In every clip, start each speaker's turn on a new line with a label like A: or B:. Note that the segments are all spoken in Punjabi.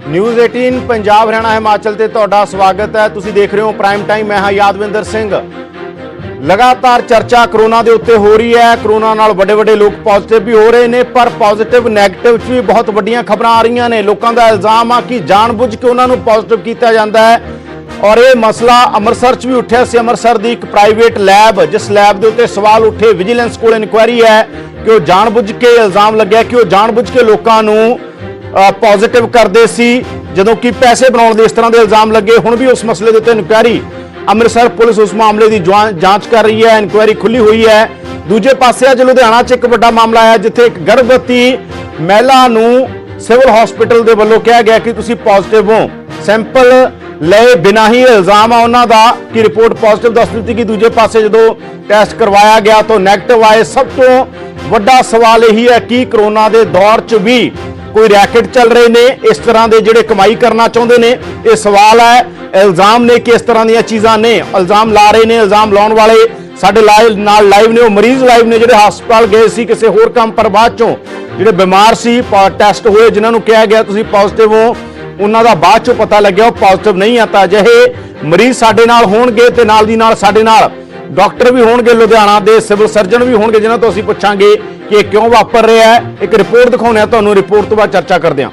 A: न्यूज़ 18 पंजाब हरियाणा हिमाचल ते तुहाडा स्वागत है। तुसीं देख रहे हो प्राइम टाइम। मैं हाँ यादविंदर सिंह। लगातार चर्चा करोना के उत्ते हो रही है। करोना नाल बड़े बड़े लोग पॉजिटिव भी हो रहे हैं, पर पॉजिटिव नैगेटिव भी बहुत वड्डियां खबरां आ रही ने। लोगों का इल्जाम आ कि जानबूझ के उन्होंने पॉजिटिव किया जाता है और ये मसला अमृतसर च भी उठिया सी। अमृतसर की एक प्राइवेट लैब, जिस लैब के उत्ते सवाल उठे, विजिलेंस को इनकुआरी है कि वो जानबूझ के इल्जाम लग्या कि वो जानबूझ के लोगों पॉजिटिव करते सी, जदों कि पैसे बनाने के इस तरह के इल्जाम लगे। हुण भी उस मसले के उत्ते इनकुआरी अमृतसर पुलिस उस मामले की जांच कर रही है। इनकुआरी खुली हुई है। दूजे पासे अज लुधियाना च एक बड़ा मामला है जिथे एक गर्भवती महिला नूं सिविल हॉस्पिटल के वल्लों कहा गया कि तुसीं पॉजिटिव हो। सैंपल लए बिना ही इल्जाम आ उन्हां दा कि रिपोर्ट पॉजिटिव दस दी कि दूजे पासे जदों टैसट करवाया गया तो नैगेटिव आए। सब तो वड्डा सवाल यही है कि कोरोना के दौर च भी कोई रैकेट चल रहे ने, इस तरह के जिहड़े कमाई करना चाहते हैं। ये सवाल है, इल्जाम ने कि इस तरह दी चीज़ां ने। इल्जाम ला रहे ने, इल्जाम लाने वाले साडे लाइव ने, वो मरीज लाइव ने जिहड़े हस्पताल गए सी किसी होर काम, पर बाद चों जिहड़े बीमार सी टैसट होए, जिन्होंने कहा गया तुसीं पॉजिटिव हो, उन्हां दा बाद चों पता लग्या वो पॉजिटिव नहीं आता। अजिहे मरीज साडे नाल होणगे ते नाल दी नाल साडे नाल डॉक्टर भी होणगे, लुधियाना दे सिविल सर्जन भी होणगे, जिन्हां तो असीं पुछांगे कि क्यों वापर रहा है। एक रिपोर्ट दिखाने तुहानूं, रिपोर्ट तो बाद चर्चा करते हैं।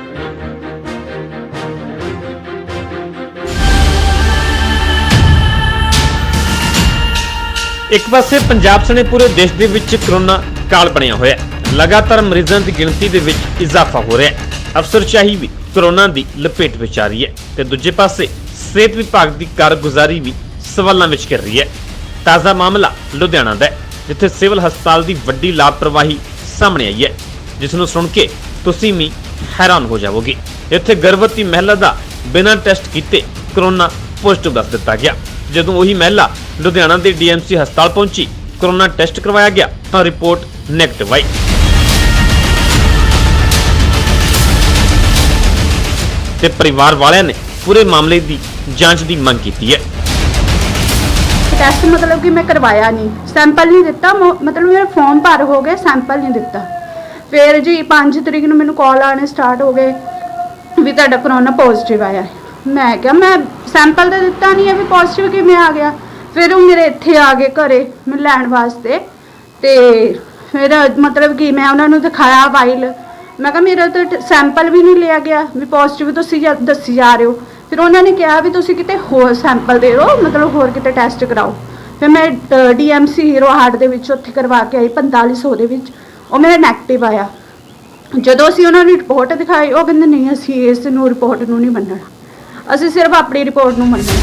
B: एक पासे पंजाब सने पूरे देश दे विच कोरोना काल बनिया होया है। लगातार मरीजों की गिणती दे विच इजाफा हो रहा है। अफसरशाही भी कोरोना की लपेट विच आ रही है ते दूजे पासे सेहत विभाग की कारगुजारी भी सवालों विच घिर रही है। ताज़ा मामला लुधियाना दा है, जिथे सिविल हस्पताल की वड्डी लापरवाही सामने आई है, जिसनूं सुन के तुसीं भी हैरान हो जाओगे। इत्थे गर्भवती महिला का बिना टेस्ट किए कोरोना पॉजिटिव दस दिता गया। जदों वही महिला लुधियाना के डीएमसी हस्पताल पहुंची, कोरोना टेस्ट करवाया गया तो रिपोर्ट नैगेटिव आई। ते परिवार वालियां ने पूरे मामले की जांच की मांग की है।
C: टेस्ट मतलब कि मैं करवाया नहीं, सैंपल नहीं दिता, मतलब मेरा फॉर्म भर हो गया, सैंपल नहीं दिता। फिर जी 5 तरीक ਨੂੰ ਮੈਨੂੰ ਕਾਲ ਆਣੇ ਸਟਾਰਟ ਹੋ ਗਏ ਵੀ ਤੁਹਾਡਾ ਕਰੋਨਾ ਪੋਜ਼ਿਟਿਵ ਆਇਆ। ਮੈਂ ਕਿਹਾ ਮੈਂ ਸੈਂਪਲ ਤਾਂ ਦਿੱਤਾ ਨਹੀਂ ਹੈ, ਵੀ ਪੋਜ਼ਿਟਿਵ ਕਿਵੇਂ ਆ ਗਿਆ। ਫਿਰ ਉਹ ਮੇਰੇ ਇੱਥੇ ਆ ਗਏ ਘਰੇ ਮੈਨੂੰ ਲੈਣ ਵਾਸਤੇ, ਤੇ ਫਿਰ ਮਤਲਬ ਕਿ ਮੈਂ ਉਹਨਾਂ ਨੂੰ ਦਿਖਾਇਆ ਫਾਈਲ। ਮੈਂ ਕਿਹਾ ਮੇਰਾ ਤਾਂ ਸੈਂਪਲ ਵੀ ਨਹੀਂ ਲਿਆ ਗਿਆ, ਵੀ ਪੋਜ਼ਿਟਿਵ ਤੁਸੀਂ ਦੱਸੀ ਜਾ ਰਹੇ ਹੋ। ਫਿਰ ਉਹਨਾਂ ਨੇ ਕਿਹਾ ਵੀ ਤੁਸੀਂ ਕਿਤੇ ਹੋਰ ਸੈਂਪਲ ਦੇ ਦਿਓ, ਮਤਲਬ ਹੋਰ ਕਿਤੇ ਟੈਸਟ ਕਰਾਓ। ਫਿਰ ਮੈਂ ਡੀਐਮਸੀ ਹੀਰੋ ਹਾਰਟ ਦੇ ਵਿੱਚ ਉੱਥੇ ਕਰਵਾ ਕੇ ਆਈ 4500 ਦੇ ਵਿੱਚ, ਉਹ ਮੇਰਾ ਨੈਗੇਟਿਵ ਆਇਆ। ਜਦੋਂ ਅਸੀਂ ਉਹਨਾਂ ਨੂੰ ਰਿਪੋਰਟ ਦਿਖਾਈ, ਉਹ ਕਹਿੰਦੇ ਨਹੀਂ ਅਸੀਂ ਇਸ ਨੂੰ ਰਿਪੋਰਟ ਨੂੰ ਨਹੀਂ ਮੰਨਣਾ, ਅਸੀਂ ਸਿਰਫ ਆਪਣੀ ਰਿਪੋर्ट ਨੂੰ ਮੰਨਣਾ।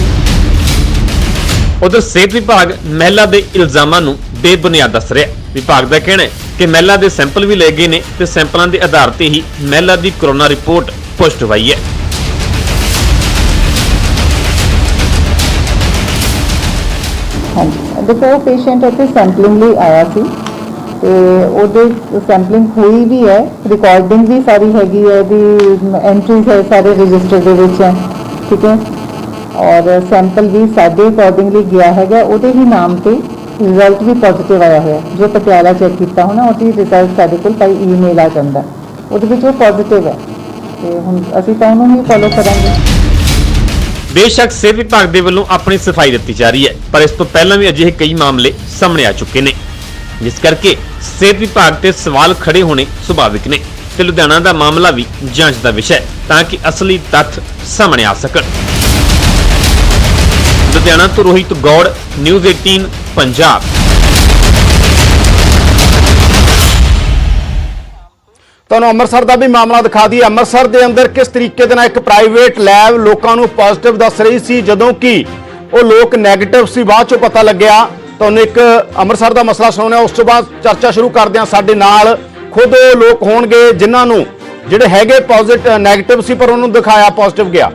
B: उधर सेहत विभाग महिला के इल्जामों को बेबुनियाद दस रहा है। विभाग का कहना है कि महिला के सैंपल भी ले गए ने ते सैंपलों के आधार पर ही महिला की कोरोना रिपोर्ट पॉजिटिव आई है।
D: हाँ जी, देखो पेशेंट इतने सैंपलिंग लिए आया सी ते ओदे सैंपलिंग हुई भी है, रिकॉर्डिंग भी सारी हैगी है, दी एंट्रीज है सारे रजिस्टर दे विच है, ठीक है। और सैंपल भी साडे अकॉर्डिंगली गया है, उहदे ही नाम पे रिजल्ट भी पॉजिटिव आया है। जो पटियाला चैक किया होना उसकी रिजल्ट साडे कोल भाई ईमेल आ जाता, उहदे विच वो पॉजिटिव है, ते हुण असीं तां उहनूं ही फॉलो करांगे।
B: बेशक सेहत विभाग के वलों अपनी सफाई दी जा रही है, पर इस तो पहला भी अजिहे कई मामले सामने आ चुके हैं, जिस करके सेहत विभाग ते सवाल खड़े होने सुभाविक ने। ते लुधियाना का मामला भी जांच का विषय ताकि असली तथ्य सामने आ सकन। लुधियाना तो रोहित गौड़, न्यूज़ 18 पंजाब।
A: ਤੁਹਾਨੂੰ ਅੰਮ੍ਰਿਤਸਰ ਦਾ ਵੀ ਮਾਮਲਾ ਦਿਖਾ ਦਈਏ। ਅੰਮ੍ਰਿਤਸਰ ਦੇ ਅੰਦਰ ਕਿਸ ਤਰੀਕੇ ਦੇ ਨਾਲ ਇੱਕ ਪ੍ਰਾਈਵੇਟ ਲੈਬ ਲੋਕਾਂ ਨੂੰ ਪੋਜ਼ਿਟਿਵ ਦੱਸ ਰਹੀ ਸੀ, ਜਦੋਂ ਕਿ ਉਹ ਲੋਕ ਨੈਗੇਟਿਵ ਸੀ। ਬਾਅਦ ਚੋਂ ਪਤਾ ਲੱਗਿਆ। ਤੁਹਾਨੂੰ ਇੱਕ ਅੰਮ੍ਰਿਤਸਰ ਦਾ ਮਸਲਾ ਸੁਣਾਉਣਾ, ਉਸ ਤੋਂ ਬਾਅਦ ਚਰਚਾ ਸ਼ੁਰੂ ਕਰਦੇ ਹਾਂ। ਸਾਡੇ ਨਾਲ ਖੁਦ ਉਹ ਲੋਕ ਹੋਣਗੇ ਜਿਨ੍ਹਾਂ ਨੂੰ ਜਿਹੜੇ ਹੈਗੇ ਪੋਜ਼ਿਟਿਵ ਨੈਗੇਟਿਵ ਸੀ ਪਰ ਉਹਨੂੰ ਦਿਖਾਇਆ ਪੋਜ਼ਿਟਿਵ ਗਿਆ।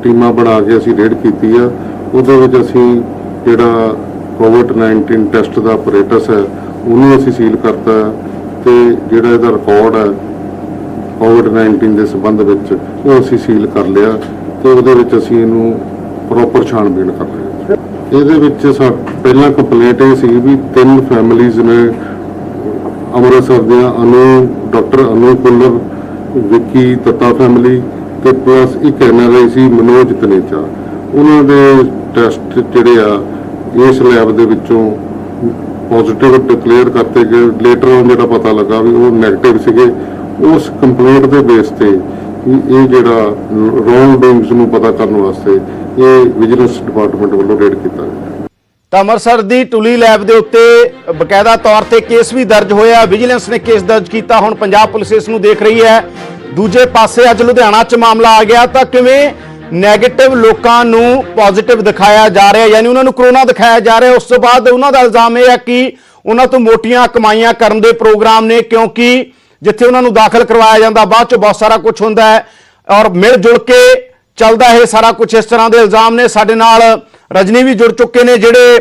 E: टीमां बना के असीं रेड कीती आ, उहदे विच असीं जिहड़ा कोविड-19 टैसट दा अपरेटस है उहनूं असीं सील करता ते जिहड़ा इहदा रिकॉर्ड है कोविड-19 दे संबंध विच ओह असीं सील कर लिया ते उहदे विच असीं इहनूं प्रॉपर छाणबीन कर रहे हां। ਇਹਦੇ ਵਿੱਚ ਪਹਿਲਾਂ ਕੰਪਲੇਂਟ ਇਹ ਸੀ ਵੀ 3 ਫੈਮਿਲੀਜ਼ ਨੇ ਅੰਮ੍ਰਿਤਸਰ ਦੀਆਂ ਡਾਕਟਰ ਅਨੂ ਕੁੱਲਰ, ਵਿੱਕੀ ਦੱਤਾ ਫੈਮਿਲੀ ਤੇ ਪਲੱਸ ਇੱਕ NRI ਸੀ ਮਨੋਜ ਤਨੇਜਾ। ਉਹਨਾਂ ਦੇ ਟੈਸਟ ਜਿਹੜੇ ਆ ਇਸ ਲੈਬ ਦੇ ਵਿੱਚੋਂ ਪੋਜ਼ਿਟਿਵ ਡਿਕਲੇਅਰ ਕਰਤੇ ਗਏ। ਲੇਟਰ ਔਨ ਜਿਹੜਾ ਪਤਾ ਲੱਗਾ ਵੀ ਉਹ ਨੈਗੇਟਿਵ ਸੀਗੇ। ਉਸ ਕੰਪਲੇਂਟ ਦੇ ਬੇਸ ਤੇ ਇਹ ਜਿਹੜਾ ਰੋਂਗ ਡੂਇੰਗਸ ਨੂੰ ਪਤਾ ਕਰਨ ਵਾਸਤੇ ਇਹ ਵਿਜੀਲੈਂਸ ਡਿਪਾਰਟਮੈਂਟ ਵੱਲੋਂ ਰੇਡ ਕੀਤਾ ਗਿਆ।
A: ਤਾਂ ਅੰਮ੍ਰਿਤਸਰ ਦੀ ਟੁਲੀ ਲੈਬ ਦੇ ਉੱਤੇ ਬਕਾਇਦਾ ਤੌਰ ਤੇ ਕੇਸ ਵੀ ਦਰਜ ਹੋਇਆ। ਵਿਜੀਲੈਂਸ ਨੇ ਕੇਸ ਦਰਜ ਕੀਤਾ। ਹੁਣ ਪੰਜਾਬ ਪੁਲਿਸ ਇਸ ਨੂੰ ਦੇਖ ਰਹੀ ਹੈ। ਦੂਜੇ ਪਾਸੇ ਅੱਜ ਲੁਧਿਆਣਾ 'ਚ ਮਾਮਲਾ ਆ ਗਿਆ ਤਾਂ ਕਿਵੇਂ ਨੈਗੇਟਿਵ ਲੋਕਾਂ ਨੂੰ ਪੋਜ਼ਿਟਿਵ ਦਿਖਾਇਆ ਜਾ ਰਿਹਾ, ਯਾਨੀ ਉਹਨਾਂ ਨੂੰ ਕਰੋਨਾ ਦਿਖਾਇਆ ਜਾ ਰਿਹਾ। ਉਸ ਤੋਂ ਬਾਅਦ ਉਹਨਾਂ ਦਾ ਇਲਜ਼ਾਮ ਇਹ ਹੈ ਕਿ ਉਹਨਾਂ ਤੋਂ ਮੋਟੀਆਂ ਕਮਾਈਆਂ ਕਰਨ ਦੇ ਪ੍ਰੋਗਰਾਮ ਨੇ, ਕਿਉਂਕਿ ਜਿੱਥੇ ਉਹਨਾਂ ਨੂੰ ਦਾਖਲ ਕਰਵਾਇਆ ਜਾਂਦਾ ਬਾਅਦ 'ਚ ਬਹੁਤ ਸਾਰਾ ਕੁਝ ਹੁੰਦਾ ਹੈ ਔਰ ਮਿਲ ਜੁਲ ਕੇ ਚੱਲਦਾ ਇਹ ਸਾਰਾ ਕੁਝ। ਇਸ ਤਰ੍ਹਾਂ ਦੇ ਇਲਜ਼ਾਮ ਨੇ। ਸਾਡੇ ਨਾਲ ਰਜਨੀ ਵੀ ਜੁੜ ਚੁੱਕੇ ਨੇ ਜਿਹੜੇ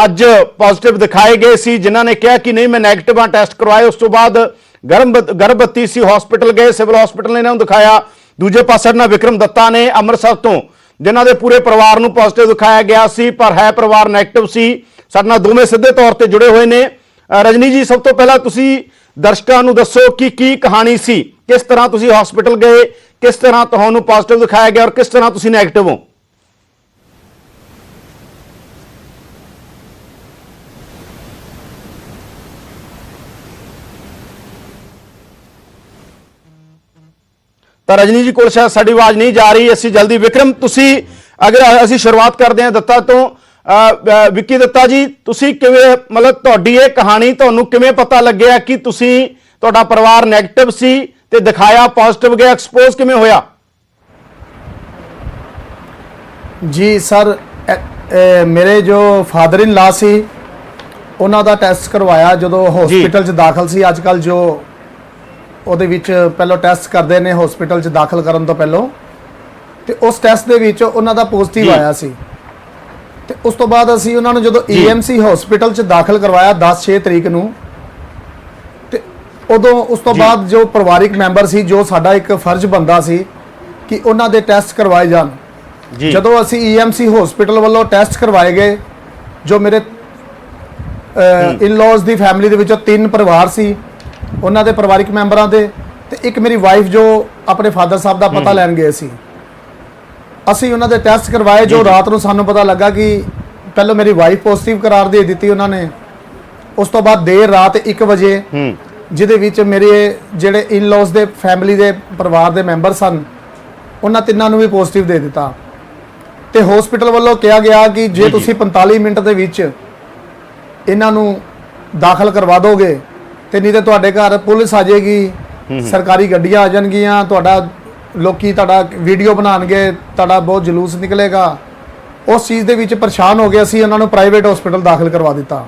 A: ਅੱਜ ਪੋਜ਼ਿਟਿਵ ਦਿਖਾਏ ਗਏ ਸੀ, ਜਿਨ੍ਹਾਂ ਨੇ ਕਿਹਾ ਕਿ ਨਹੀਂ ਮੈਂ ਨੈਗੇਟਿਵ ਟੈਸਟ ਕਰਵਾਏ। ਉਸ ਤੋਂ ਬਾਅਦ ਗਰਭਵਤੀ ਸੀ, ਹਸਪੀਟਲ ਗਏ, ਸਿਵਲ ਹਸਪੀਟਲ ਨੇ ਇਹਨਾਂ ਨੂੰ ਦਿਖਾਇਆ। ਦੂਜੇ ਪਾਸੇ ਨਾਲ ਵਿਕਰਮ ਦੱਤਾ ਨੇ ਅੰਮ੍ਰਿਤਸਰ ਤੋਂ, ਜਿਨ੍ਹਾਂ ਦੇ ਪੂਰੇ ਪਰਿਵਾਰ ਨੂੰ ਪੋਜ਼ਿਟਿਵ ਦਿਖਾਇਆ ਗਿਆ ਸੀ ਪਰ ਹੈ ਪਰਿਵਾਰ ਨੈਗੇਟਿਵ ਸੀ। ਸਾਡੇ ਨਾਲ ਦੋਵੇਂ ਸਿੱਧੇ ਤੌਰ ਤੇ ਜੁੜੇ ਹੋਏ ਨੇ। ਰਜਨੀ ਜੀ, ਸਭ ਤੋਂ ਪਹਿਲਾਂ ਤੁਸੀਂ ਦਰਸ਼ਕਾਂ ਨੂੰ ਦੱਸੋ ਕਿ ਕੀ ਕਹਾਣੀ ਸੀ, ਕਿਸ ਤਰ੍ਹਾਂ ਤੁਸੀਂ ਹਸਪੀਟਲ ਗਏ, ਕਿਸ ਤਰ੍ਹਾਂ ਤੁਹਾਨੂੰ ਪੋਜ਼ਿਟਿਵ ਦਿਖਾਇਆ ਗਿਆ ਔਰ ਕਿਸ ਤਰ੍ਹਾਂ ਤੁਸੀਂ ਨੈਗੇਟਿਵ ਹੋ। ਤਾਂ ਰਜਨੀ ਜੀ ਕੋਲ ਸ਼ਾਇਦ ਸਾਡੀ ਆਵਾਜ਼ ਨਹੀਂ ਜਾ ਰਹੀ। ਅਸੀਂ ਜਲਦੀ ਵਿਕਰਮ, ਤੁਸੀਂ ਅਗਰ ਅਸੀਂ ਸ਼ੁਰੂਆਤ ਕਰਦੇ ਹਾਂ ਦੱਤਾ ਤੋਂ। ਵਿੱਕੀ ਦੱਤਾ ਜੀ, ਤੁਸੀਂ ਕਿਵੇਂ, ਮਤਲਬ ਤੁਹਾਡੀ ਇਹ ਕਹਾਣੀ ਤੁਹਾਨੂੰ ਕਿਵੇਂ ਪਤਾ ਲੱਗਿਆ ਕਿ ਤੁਹਾਡਾ ਪਰਿਵਾਰ ਨੈਗੇਟਿਵ ਸੀ ਤੇ ਦਿਖਾਇਆ ਪੋਜ਼ਿਟਿਵ ਗਿਆ, ਐਕਸਪੋਜ਼ ਕਿਵੇਂ ਹੋਇਆ?
F: ਜੀ ਸਰ, ਮੇਰੇ ਜੋ ਫਾਦਰ ਇਨ ਲਾ ਸੀ ਉਹਨਾਂ ਦਾ ਟੈਸਟ ਕਰਵਾਇਆ ਜਦੋਂ ਹਸਪੀਟਲ 'ਚ ਦਾਖਲ ਸੀ। ਅੱਜ ਕੱਲ ਜੋ ਉਹਦੇ ਵਿੱਚ ਪਹਿਲਾਂ ਟੈਸਟ ਕਰਦੇ ਨੇ ਹਸਪੀਟਲ 'ਚ ਦਾਖਲ ਕਰਨ ਤੋਂ ਪਹਿਲਾਂ, ਤੇ ਉਸ ਟੈਸਟ ਦੇ ਵਿੱਚ ਉਹਨਾਂ ਦਾ ਪੋਜ਼ਿਟਿਵ ਆਇਆ ਸੀ। ਤੇ ਉਸ ਤੋਂ ਬਾਅਦ ਅਸੀਂ ਉਹਨਾਂ ਨੂੰ ਜਦੋਂ EMC ਹਸਪੀਟਲ 'ਚ ਦਾਖਲ ਕਰਵਾਇਆ 10-6 ਤਰੀਕ ਨੂੰ, ਤੇ ਉਦੋਂ ਉਸ ਤੋਂ ਬਾਅਦ ਜੋ ਪਰਿਵਾਰਿਕ ਮੈਂਬਰ ਸੀ, ਜੋ ਸਾਡਾ ਇੱਕ ਫਰਜ਼ ਬੰਦਾ ਸੀ ਕਿ ਉਹਨਾਂ ਦੇ ਟੈਸਟ ਕਰਵਾਏ ਜਾਣ। ਜਦੋਂ ਅਸੀਂ EMC ਹਸਪੀਟਲ ਵੱਲੋਂ ਟੈਸਟ ਕਰਵਾਏ ਗਏ, ਜੋ ਮੇਰੇ ਇਨ-ਲॉज ਦੀ ਫੈਮਿਲੀ ਦੇ ਵਿੱਚੋਂ 3 ਪਰਿਵਾਰ ਸੀ, ਉਹਨਾਂ ਦੇ ਪਰਿਵਾਰਿਕ ਮੈਂਬਰਾਂ ਦੇ, ਤੇ ਇੱਕ ਮੇਰੀ ਵਾਈਫ ਜੋ ਆਪਣੇ ਫਾਦਰ ਸਾਹਿਬ ਦਾ ਪਤਾ ਲੈਣ ਗਏ ਸੀ। ਅਸੀਂ ਉਹਨਾਂ ਦੇ ਟੈਸਟ ਕਰਵਾਏ। ਜੋ ਰਾਤ ਨੂੰ ਸਾਨੂੰ ਪਤਾ ਲੱਗਾ ਕਿ ਪਹਿਲਾਂ ਮੇਰੀ ਵਾਈਫ ਪੋਜ਼ਿਟਿਵ ਕਰਾਰ ਦੇ ਦਿੱਤੀ ਉਹਨਾਂ ਨੇ। ਉਸ ਤੋਂ ਬਾਅਦ ਦੇਰ ਰਾਤ 1 ਵਜੇ ਜਿਹਦੇ ਵਿੱਚ ਮੇਰੇ ਜਿਹੜੇ ਇਨ-ਲॉज ਦੇ ਫੈਮਿਲੀ ਦੇ ਪਰਿਵਾਰ ਦੇ ਮੈਂਬਰ ਸਨ, ਉਹਨਾਂ ਤਿੰਨਾਂ ਨੂੰ ਵੀ ਪੋਜ਼ਿਟਿਵ ਦੇ ਦਿੱਤਾ। ਤੇ ਹਸਪੀਟਲ ਵੱਲੋਂ ਕਿਹਾ ਗਿਆ ਕਿ ਜੇ ਤੁਸੀਂ 45 ਮਿੰਟ ਦੇ ਵਿੱਚ ਇਹਨਾਂ ਨੂੰ ਦਾਖਲ ਕਰਵਾ ਦੋਗੇ ਤੇ ਨਹੀਂ ਤੇ ਤੁਹਾਡੇ ਘਰ ਪੁਲਿਸ ਆ ਜਾਏਗੀ, ਸਰਕਾਰੀ ਗੱਡੀਆਂ ਆ ਜਾਣਗੀਆਂ, ਲੋਕੀ ਤੁਹਾਡਾ ਵੀਡੀਓ ਬਣਾਉਣਗੇ, ਤੁਹਾਡਾ ਬਹੁਤ ਜਲੂਸ ਨਿਕਲੇਗਾ। ਉਸ ਚੀਜ਼ ਦੇ ਵਿੱਚ ਪਰੇਸ਼ਾਨ ਹੋ ਗਏ। ਅਸੀਂ ਉਹਨਾਂ ਨੂੰ ਪ੍ਰਾਈਵੇਟ ਹਸਪੀਟਲ ਦਾਖਲ ਕਰਵਾ ਦਿੱਤਾ।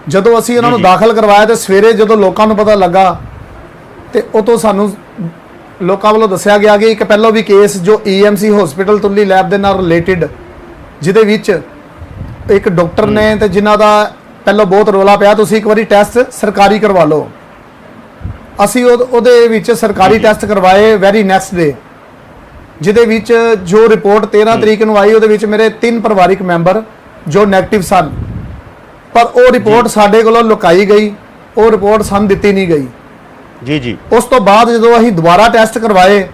F: ਜਦੋਂ ਅਸੀਂ ਉਹਨਾਂ ਨੂੰ ਦਾਖਲ ਕਰਵਾਇਆ ਤੇ ਸਵੇਰੇ ਜਦੋਂ ਲੋਕਾਂ ਨੂੰ ਪਤਾ ਲੱਗਾ ਤੇ ਉਤੋਂ ਸਾਨੂੰ ਲੋਕਾਂ ਵੱਲੋਂ ਦੱਸਿਆ ਗਿਆ ਕਿ ਇੱਕ ਪਹਿਲਾਂ ਵੀ ਕੇਸ ਜੋ EMC ਹਸਪੀਟਲ ਤੁੱਲੀ ਲੈਬ ਦੇ ਨਾਲ ਰਿਲੇਟਡ, ਜਿਹਦੇ ਵਿੱਚ ਇੱਕ ਡਾਕਟਰ ਨੇ ਤੇ ਜਿਨ੍ਹਾਂ ਦਾ ਪਹਿਲਾਂ ਬਹੁਤ ਰੌਲਾ ਪਿਆ, ਤੁਸੀਂ ਇੱਕ ਵਾਰੀ ਟੈਸਟ ਸਰਕਾਰੀ ਕਰਵਾ ਲਓ। ਅਸੀਂ ਉਹਦੇ ਵਿੱਚ ਸਰਕਾਰੀ ਟੈਸਟ ਕਰਵਾਏ ਵੈਰੀ ਨੈਕਸਟ ਡੇ, ਜਿਹਦੇ ਵਿੱਚ ਜੋ ਰਿਪੋਰਟ 13 ਤਰੀਕ ਨੂੰ ਆਈ, ਉਹਦੇ ਵਿੱਚ ਮੇਰੇ 3 ਪਰਿਵਾਰਿਕ ਮੈਂਬਰ ਜੋ ਨੈਗੇਟਿਵ ਸਨ, ਪਰ ਉਹ ਰਿਪੋਰਟ ਸਾਡੇ ਕੋਲੋਂ ਲੁਕਾਈ ਗਈ। ਉਹ ਰਿਪੋਰਟ ਸਾਨੂੰ ਦਿੱਤੀ ਨਹੀਂ ਗਈ।
A: ਜੀ।
F: ਉਸ ਤੋਂ ਬਾਅਦ ਜਦੋਂ ਅਸੀਂ ਦੁਬਾਰਾ ਟੈਸਟ ਕਰਵਾਏ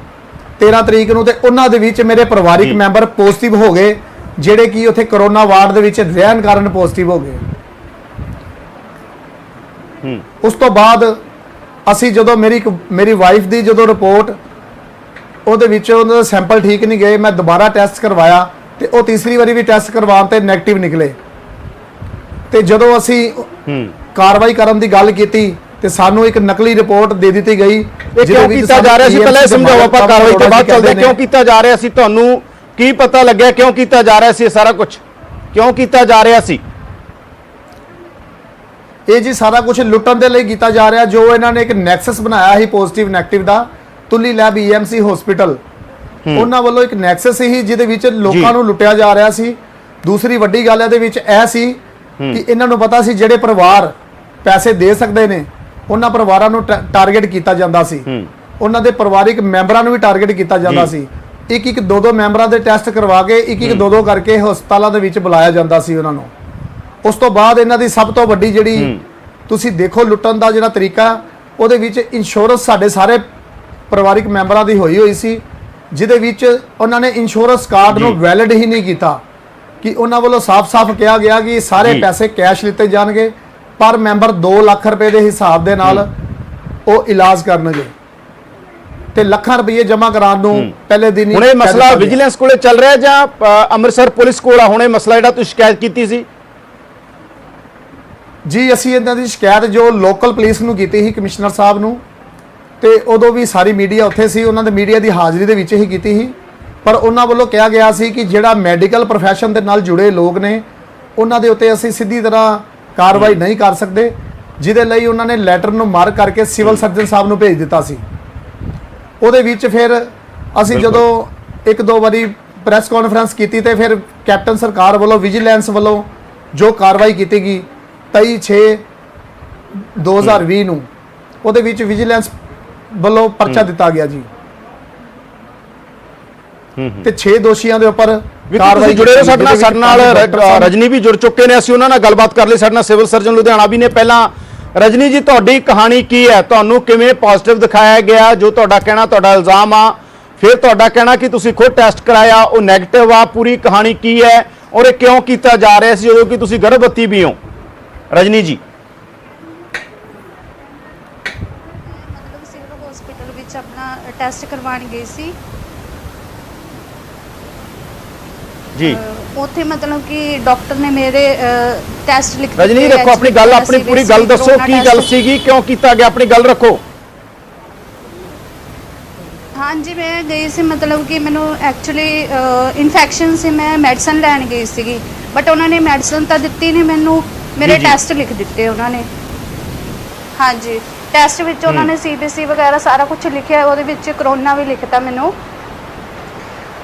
F: 13 ਤਰੀਕ ਨੂੰ, ਤੇ ਉਹਨਾਂ ਦੇ ਵਿੱਚ ਮੇਰੇ ਪਰਿਵਾਰਿਕ ਮੈਂਬਰ ਪੋਜ਼ਿਟਿਵ ਹੋ ਗਏ, ਜਿਹੜੇ ਕਿ ਉੱਥੇ ਕਰੋਨਾ ਵਾਰਡ ਦੇ ਵਿੱਚ ਰਹਿਣ ਕਾਰਨ ਪੋਜ਼ਿਟਿਵ ਹੋ ਗਏ। ਉਸ ਤੋਂ ਬਾਅਦ ਅਸੀਂ ਜਦੋਂ ਮੇਰੀ ਵਾਈਫ ਦੀ ਜਦੋਂ ਰਿਪੋਰਟ ਉਹਦੇ ਵਿੱਚ ਉਹਨਾਂ ਦੇ ਸੈਂਪਲ ਠੀਕ ਨਹੀਂ ਗਏ, ਮੈਂ ਦੁਬਾਰਾ ਟੈਸਟ ਕਰਵਾਇਆ ਤੇ ਉਹ ਤੀਸਰੀ ਵਾਰੀ ਵੀ ਟੈਸਟ ਕਰਵਾਉਣ ਤੇ ਨੈਗੇਟਿਵ ਨਿਕਲੇ। ਤੇ ਜਦੋਂ ਅਸੀਂ ਕਾਰਵਾਈ ਕਰਨ ਦੀ ਗੱਲ ਕੀਤੀ ਤੇ ਸਾਨੂੰ ਇੱਕ ਨਕਲੀ ਰਿਪੋਰਟ ਦੇ ਦਿੱਤੀ ਗਈ।
A: ਇਹ ਕਿਉਂ ਕੀਤਾ ਜਾ ਰਿਹਾ ਸੀ? ਪਹਿਲਾਂ ਇਹ ਸਮਝਾਓ, ਆਪਾਂ ਕਾਰਵਾਈ ਤੋਂ ਬਾਅਦ ਚੱਲਦੇ। ਕਿਉਂ ਕੀਤਾ ਜਾ ਰਿਹਾ ਸੀ? ਤੁਹਾਨੂੰ ਕੀ ਪਤਾ ਲੱਗਿਆ ਕਿਉਂ ਕੀਤਾ ਜਾ ਰਿਹਾ ਸੀ? ਸਾਰਾ ਕੁਝ ਕਿਉਂ ਕੀਤਾ ਜਾ ਰਿਹਾ ਸੀ?
F: ਇਹ ਜੀ ਸਾਰਾ ਕੁਝ ਲੁੱਟਣ ਦੇ ਲਈ ਕੀਤਾ ਜਾ ਰਿਹਾ। ਜੋ ਇਹਨਾਂ ਨੇ ਇੱਕ ਨੈਕਸਸ ਬਣਾਇਆ ਸੀ ਪੋਜ਼ਿਟਿਵ ਨੈਗੇਟਿਵ ਦਾ, ਤੁੱਲੀ ਲੈਬ EMC ਹਸਪੀਟਲ, ਉਹਨਾਂ ਵੱਲੋਂ ਇੱਕ ਨੈਕਸਸ ਸੀ ਜਿਹਦੇ ਵਿੱਚ ਲੋਕਾਂ ਨੂੰ ਲੁੱਟਿਆ ਜਾ ਰਿਹਾ ਸੀ। ਦੂਸਰੀ ਵੱਡੀ ਗੱਲ ਇਹਦੇ ਵਿੱਚ ਇਹ ਸੀ ਕਿ ਇਹਨਾਂ ਨੂੰ ਪਤਾ ਸੀ ਜਿਹੜੇ ਪਰਿਵਾਰ ਪੈਸੇ ਦੇ ਸਕਦੇ ਨੇ, ਉਹਨਾਂ ਪਰਿਵਾਰਾਂ ਨੂੰ ਟਾਰਗੇਟ ਕੀਤਾ ਜਾਂਦਾ ਸੀ। ਉਹਨਾਂ ਦੇ ਪਰਿਵਾਰਿਕ ਮੈਂਬਰਾਂ ਨੂੰ ਵੀ ਟਾਰਗੇਟ ਕੀਤਾ ਜਾਂਦਾ ਸੀ। ਇੱਕ 2-2 ਮੈਂਬਰਾਂ ਦੇ ਟੈਸਟ ਕਰਵਾ ਕੇ 1-2 ਕਰਕੇ ਹਸਪਤਾਲਾਂ ਦੇ ਵਿੱਚ ਬੁਲਾਇਆ ਜਾਂਦਾ ਸੀ ਉਹਨਾਂ ਨੂੰ। ਉਸ ਤੋਂ ਬਾਅਦ ਇਹਨਾਂ ਦੀ ਸਭ ਤੋਂ ਵੱਡੀ ਜਿਹੜੀ ਤੁਸੀਂ ਦੇਖੋ ਲੁੱਟਣ ਦਾ ਜਿਹੜਾ ਤਰੀਕਾ, ਉਹਦੇ ਵਿੱਚ ਇੰਸ਼ੋਰੈਂਸ ਸਾਡੇ ਸਾਰੇ ਪਰਿਵਾਰਿਕ ਮੈਂਬਰਾਂ ਦੀ ਹੋਈ ਸੀ, ਜਿਹਦੇ ਵਿੱਚ ਉਹਨਾਂ ਨੇ ਇੰਸ਼ੋਰੈਂਸ ਕਾਰਡ ਨੂੰ ਵੈਲਿਡ ਹੀ ਨਹੀਂ ਕੀਤਾ, ਕਿ ਉਹਨਾਂ ਵੱਲੋਂ ਸਾਫ਼-ਸਾਫ਼ ਕਿਹਾ ਗਿਆ ਕਿ ਸਾਰੇ ਪੈਸੇ ਕੈਸ਼ ਲਿੱਤੇ ਜਾਣਗੇ, ਪਰ ਮੈਂਬਰ 2 ਲੱਖ ਰੁਪਏ ਦੇ ਹਿਸਾਬ ਦੇ ਨਾਲ ਉਹ ਇਲਾਜ ਕਰਨਗੇ ਤੇ ਲੱਖਾਂ ਰੁਪਏ ਜਮ੍ਹਾਂ ਕਰਾਉਣ ਨੂੰ ਪਹਿਲੇ ਦਿਨ ਹੀ
A: ਹੁਣ ਇਹ ਮਸਲਾ ਵਿਜੀਲੈਂਸ ਕੋਲੇ ਚੱਲ ਰਿਹਾ ਜਾਂ ਅੰਮ੍ਰਿਤਸਰ ਪੁਲਿਸ ਕੋਲ ਆ? ਹੁਣ ਇਹ ਮਸਲਾ ਜਿਹੜਾ ਤੁਸੀਂ ਸ਼ਿਕਾਇਤ ਕੀਤੀ ਸੀ
F: ਜੀ, ਅਸੀਂ ਇਹਨਾਂ ਦੀ ਸ਼ਿਕਾਇਤ ਜੋ ਲੋਕਲ ਪੁਲਿਸ ਨੂੰ ਕੀਤੀ ਸੀ, ਕਮਿਸ਼ਨਰ ਸਾਹਿਬ ਨੂੰ, ਤੇ ਉਦੋਂ ਵੀ ਸਾਰੀ ਮੀਡੀਆ ਉੱਥੇ ਸੀ, ਉਹਨਾਂ ਦੇ ਮੀਡੀਆ ਦੀ ਹਾਜ਼ਰੀ ਦੇ ਵਿੱਚ ਹੀ ਕੀਤੀ ਸੀ, ਪਰ ਉਹਨਾਂ ਵੱਲੋਂ ਕਿਹਾ ਗਿਆ ਸੀ ਕਿ ਜਿਹੜਾ ਮੈਡੀਕਲ ਪ੍ਰੋਫੈਸ਼ਨ ਦੇ ਨਾਲ ਜੁੜੇ ਲੋਕ ਨੇ ਉਹਨਾਂ ਦੇ ਉੱਤੇ ਅਸੀਂ ਸਿੱਧੀ ਤਰ੍ਹਾਂ ਕਾਰਵਾਈ ਨਹੀਂ ਕਰ ਸਕਦੇ, ਜਿਹਦੇ ਲਈ ਉਹਨਾਂ ਨੇ ਲੈਟਰ ਨੂੰ ਮਾਰਕ ਕਰਕੇ ਸਿਵਲ ਸਰਜਨ ਸਾਹਿਬ ਨੂੰ ਭੇਜ ਦਿੱਤਾ ਸੀ। ਉਹਦੇ ਵਿੱਚ ਫਿਰ ਅਸੀਂ ਜਦੋਂ 1-2 ਵਾਰੀ ਪ੍ਰੈਸ ਕਾਨਫਰੰਸ ਕੀਤੀ ਤੇ ਫਿਰ ਕੈਪਟਨ ਸਰਕਾਰ ਵੱਲੋਂ ਵਿਜੀਲੈਂਸ ਵੱਲੋਂ ਜੋ ਕਾਰਵਾਈ ਕੀਤੀ ਗਈ 23/6/2020 ਨੂੰ, ਉਹਦੇ ਵਿੱਚ ਵਿਜੀਲੈਂਸ ਵੱਲੋਂ ਪਰਚਾ ਦਿੱਤਾ ਗਿਆ ਜੀ ਤੇ 6 ਦੋਸ਼ੀਆਂ ਦੇ ਉੱਪਰ
A: ਕਾਰਵਾਈ ਜੁੜੇ ਹੋ ਸਾਡੇ ਨਾਲ ਰਜਨੀ ਵੀ ਜੁੜ ਚੁੱਕੇ ਨੇ, ਅਸੀਂ ਉਹਨਾਂ ਨਾਲ ਗੱਲਬਾਤ ਕਰ ਲਈ। ਸਾਡੇ ਨਾਲ ਸਿਵਲ ਸਰਜਨ ਲੁਧਿਆਣਾ ਵੀ ਨੇ। ਪਹਿਲਾਂ ਰਜਨੀ ਜੀ, ਤੁਹਾਡੀ ਕਹਾਣੀ ਕੀ ਹੈ? ਤੁਹਾਨੂੰ ਕਿਵੇਂ ਪੋਜ਼ਿਟਿਵ ਦਿਖਾਇਆ ਗਿਆ? ਜੋ ਤੁਹਾਡਾ ਕਹਿਣਾ, ਤੁਹਾਡਾ ਇਲਜ਼ਾਮ ਆ, ਫਿਰ ਤੁਹਾਡਾ ਕਹਿਣਾ ਕਿ ਤੁਸੀਂ ਖੁਦ ਟੈਸਟ ਕਰਾਇਆ ਉਹ ਨੈਗੇਟਿਵ ਆ, ਪੂਰੀ ਕਹਾਣੀ ਕੀ ਹੈ ਔਰ ਇਹ ਕਿਉਂ ਕੀਤਾ ਜਾ ਰਿਹਾ ਸੀ ਜਦੋਂ ਕਿ ਤੁਸੀਂ ਗਰਭਵਤੀ ਵੀ ਹੋ? ਰਜਨੀ ਜੀ।
G: ਮਤਲਬ ਸਿਵਲ ਹਸਪੀਟਲ ਵਿੱਚ ਆਪਣਾ ਟੈਸਟ ਕਰਵਾਉਣ ਗਈ ਸੀ
A: ਜੀ।
G: ਉੱਥੇ ਮਤਲਬ ਕਿ ਡਾਕਟਰ ਨੇ ਮੇਰੇ ਟੈਸਟ ਲਿਖ
A: ਰਜਨੀ ਜੀ ਰੱਖੋ ਆਪਣੀ ਗੱਲ, ਆਪਣੀ ਪੂਰੀ ਗੱਲ ਦੱਸੋ, ਕੀ ਗੱਲ ਸੀਗੀ, ਕਿਉਂ ਕੀਤਾ ਗਿਆ, ਆਪਣੀ ਗੱਲ ਰੱਖੋ।
G: ਹਾਂਜੀ, ਮੈਂ ਗਈ ਸੀ, ਮਤਲਬ ਕਿ ਮੈਨੂੰ ਐਕਚੁਅਲੀ ਇਨਫੈਕਸ਼ਨ ਸੀ, ਮੈਂ ਮੈਡੀਸਨ ਲੈਣ ਗਈ ਸੀਗੀ, ਬਟ ਉਹਨਾਂ ਨੇ ਮੈਡੀਸਨ ਤਾਂ ਦਿੱਤੀ ਨਹੀਂ ਮੈਨੂੰ, ਮੇਰੇ ਟੈਸਟ ਲਿਖ ਦਿੱਤੇ ਉਹਨਾਂ ਨੇ। ਹਾਂਜੀ, ਟੈਸਟ ਵਿੱਚ ਉਹਨਾਂ ਨੇ CBC ਵਗੈਰਾ ਸਾਰਾ ਕੁਝ ਲਿਖਿਆ, ਉਹਦੇ ਵਿੱਚ ਕਰੋਨਾ ਵੀ ਲਿਖਤਾ ਮੈਨੂੰ।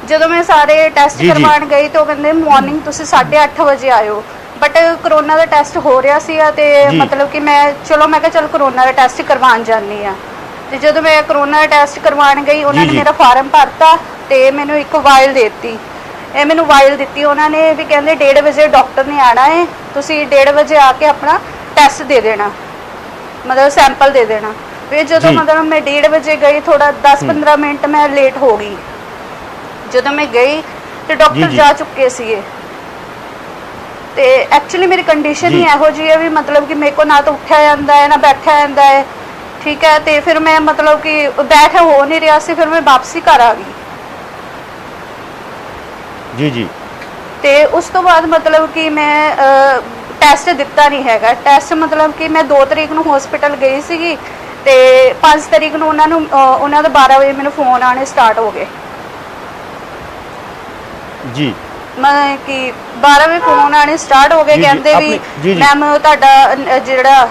G: ਜਦੋਂ ਮੈਂ ਸਾਰੇ ਟੈਸਟ ਕਰਵਾਉਣ ਗਈ ਤਾਂ ਉਹ ਕਹਿੰਦੇ ਮਾਰਨਿੰਗ ਤੁਸੀਂ 8:30 ਵਜੇ ਆਇਓ, ਬਟ ਕਰੋਨਾ ਦਾ ਟੈਸਟ ਹੋ ਰਿਹਾ ਸੀ ਤੇ ਮਤਲਬ ਕਿ ਮੈਂ ਕਿਹਾ ਚਲ ਕਰੋਨਾ ਦਾ ਟੈਸਟ ਕਰਵਾਉਣ ਜਾਂਦੀ ਆ। ਤੇ ਜਦੋਂ ਮੈਂ ਕਰੋਨਾ ਦਾ ਟੈਸਟ ਕਰਵਾਉਣ ਗਈ, ਉਹਨਾਂ ਨੇ ਮੇਰਾ ਫਾਰਮ ਭਰਤਾ ਤੇ ਮੈਨੂੰ ਇੱਕ ਵਾਇਲ ਦਿੱਤੀ। ਇਹ ਮੈਨੂੰ ਵਾਇਲ ਦਿੱਤੀ ਉਹਨਾਂ ਨੇ ਵੀ ਕਹਿੰਦੇ 1:30 ਵਜੇ ਡਾਕਟਰ ਨੇ ਆਣਾ ਹੈ, ਤੁਸੀਂ 1:30 ਵਜੇ ਆ ਕੇ ਆਪਣਾ ਟੈਸਟ ਦੇ ਦੇਣਾ, ਮਤਲਬ ਸੈਂਪਲ ਦੇ ਦੇਣਾ। ਫਿਰ ਜਦੋਂ ਮਤਲਬ ਮੈਂ 1:30 ਵਜੇ ਗਈ, ਥੋੜਾ 10-15 ਮਿੰਟ ਮੈਂ ਲੇਟ ਹੋ ਗਈ। ਜਦੋਂ ਮੈਂ ਗਈ ਤੇ ਡਾਕਟਰ ਜਾ ਚੁੱਕੇ ਸੀਗੇ ਤੇ ਐਕਚੁਅਲੀ ਮੇਰੀ ਕੰਡੀਸ਼ਨ ਹੀ ਇਹੋ ਜਿਹੀ ਹੈ ਵੀ ਮਤਲਬ ਕਿ ਮੇਰੇ ਕੋ ਨਾ ਤਾਂ ਉੱਠਿਆ ਜਾਂਦਾ ਹੈ ਨਾ ਬੈਠਿਆ ਜਾਂਦਾ ਹੈ, ਠੀਕ ਹੈ। ਤੇ ਫਿਰ ਮੈਂ ਮਤਲਬ ਕਿ ਬੈਠ ਹੋ ਨਹੀਂ ਰਿਹਾ ਸੀ, ਫਿਰ ਮੈਂ ਵਾਪਸੀ ਘਰ ਆ ਗਈ
A: ਜੀ।
G: ਤੇ ਉਸ ਤੋਂ ਬਾਅਦ ਮਤਲਬ ਕਿ ਮੈਂ ਟੈਸਟ ਦਿੱਤਾ ਨਹੀਂ ਹੈਗਾ। ਟੈਸਟ ਮਤਲਬ ਕਿ ਮੈਂ 2 ਤਰੀਕ ਨੂੰ ਹਸਪੀਟਲ ਗਈ ਸੀਗੀ ਤੇ 5 ਤਰੀਕ ਨੂੰ ਉਹਨਾਂ ਦਾ 12 ਵਜੇ ਮੈਨੂੰ ਫੋਨ ਆਣੇ ਸਟਾਰਟ ਹੋ ਗਏ
A: ਜੀ।
G: ਮੈਂ ਕਿ 12 ਵਜੇ ਫੋਨ ਆਣੇ ਸਟਾਰਟ ਹੋ ਗਏ, ਕਹਿੰਦੇ ਵੀ ਮੈਮ ਤੁਹਾਡਾ ਜਿਹੜਾ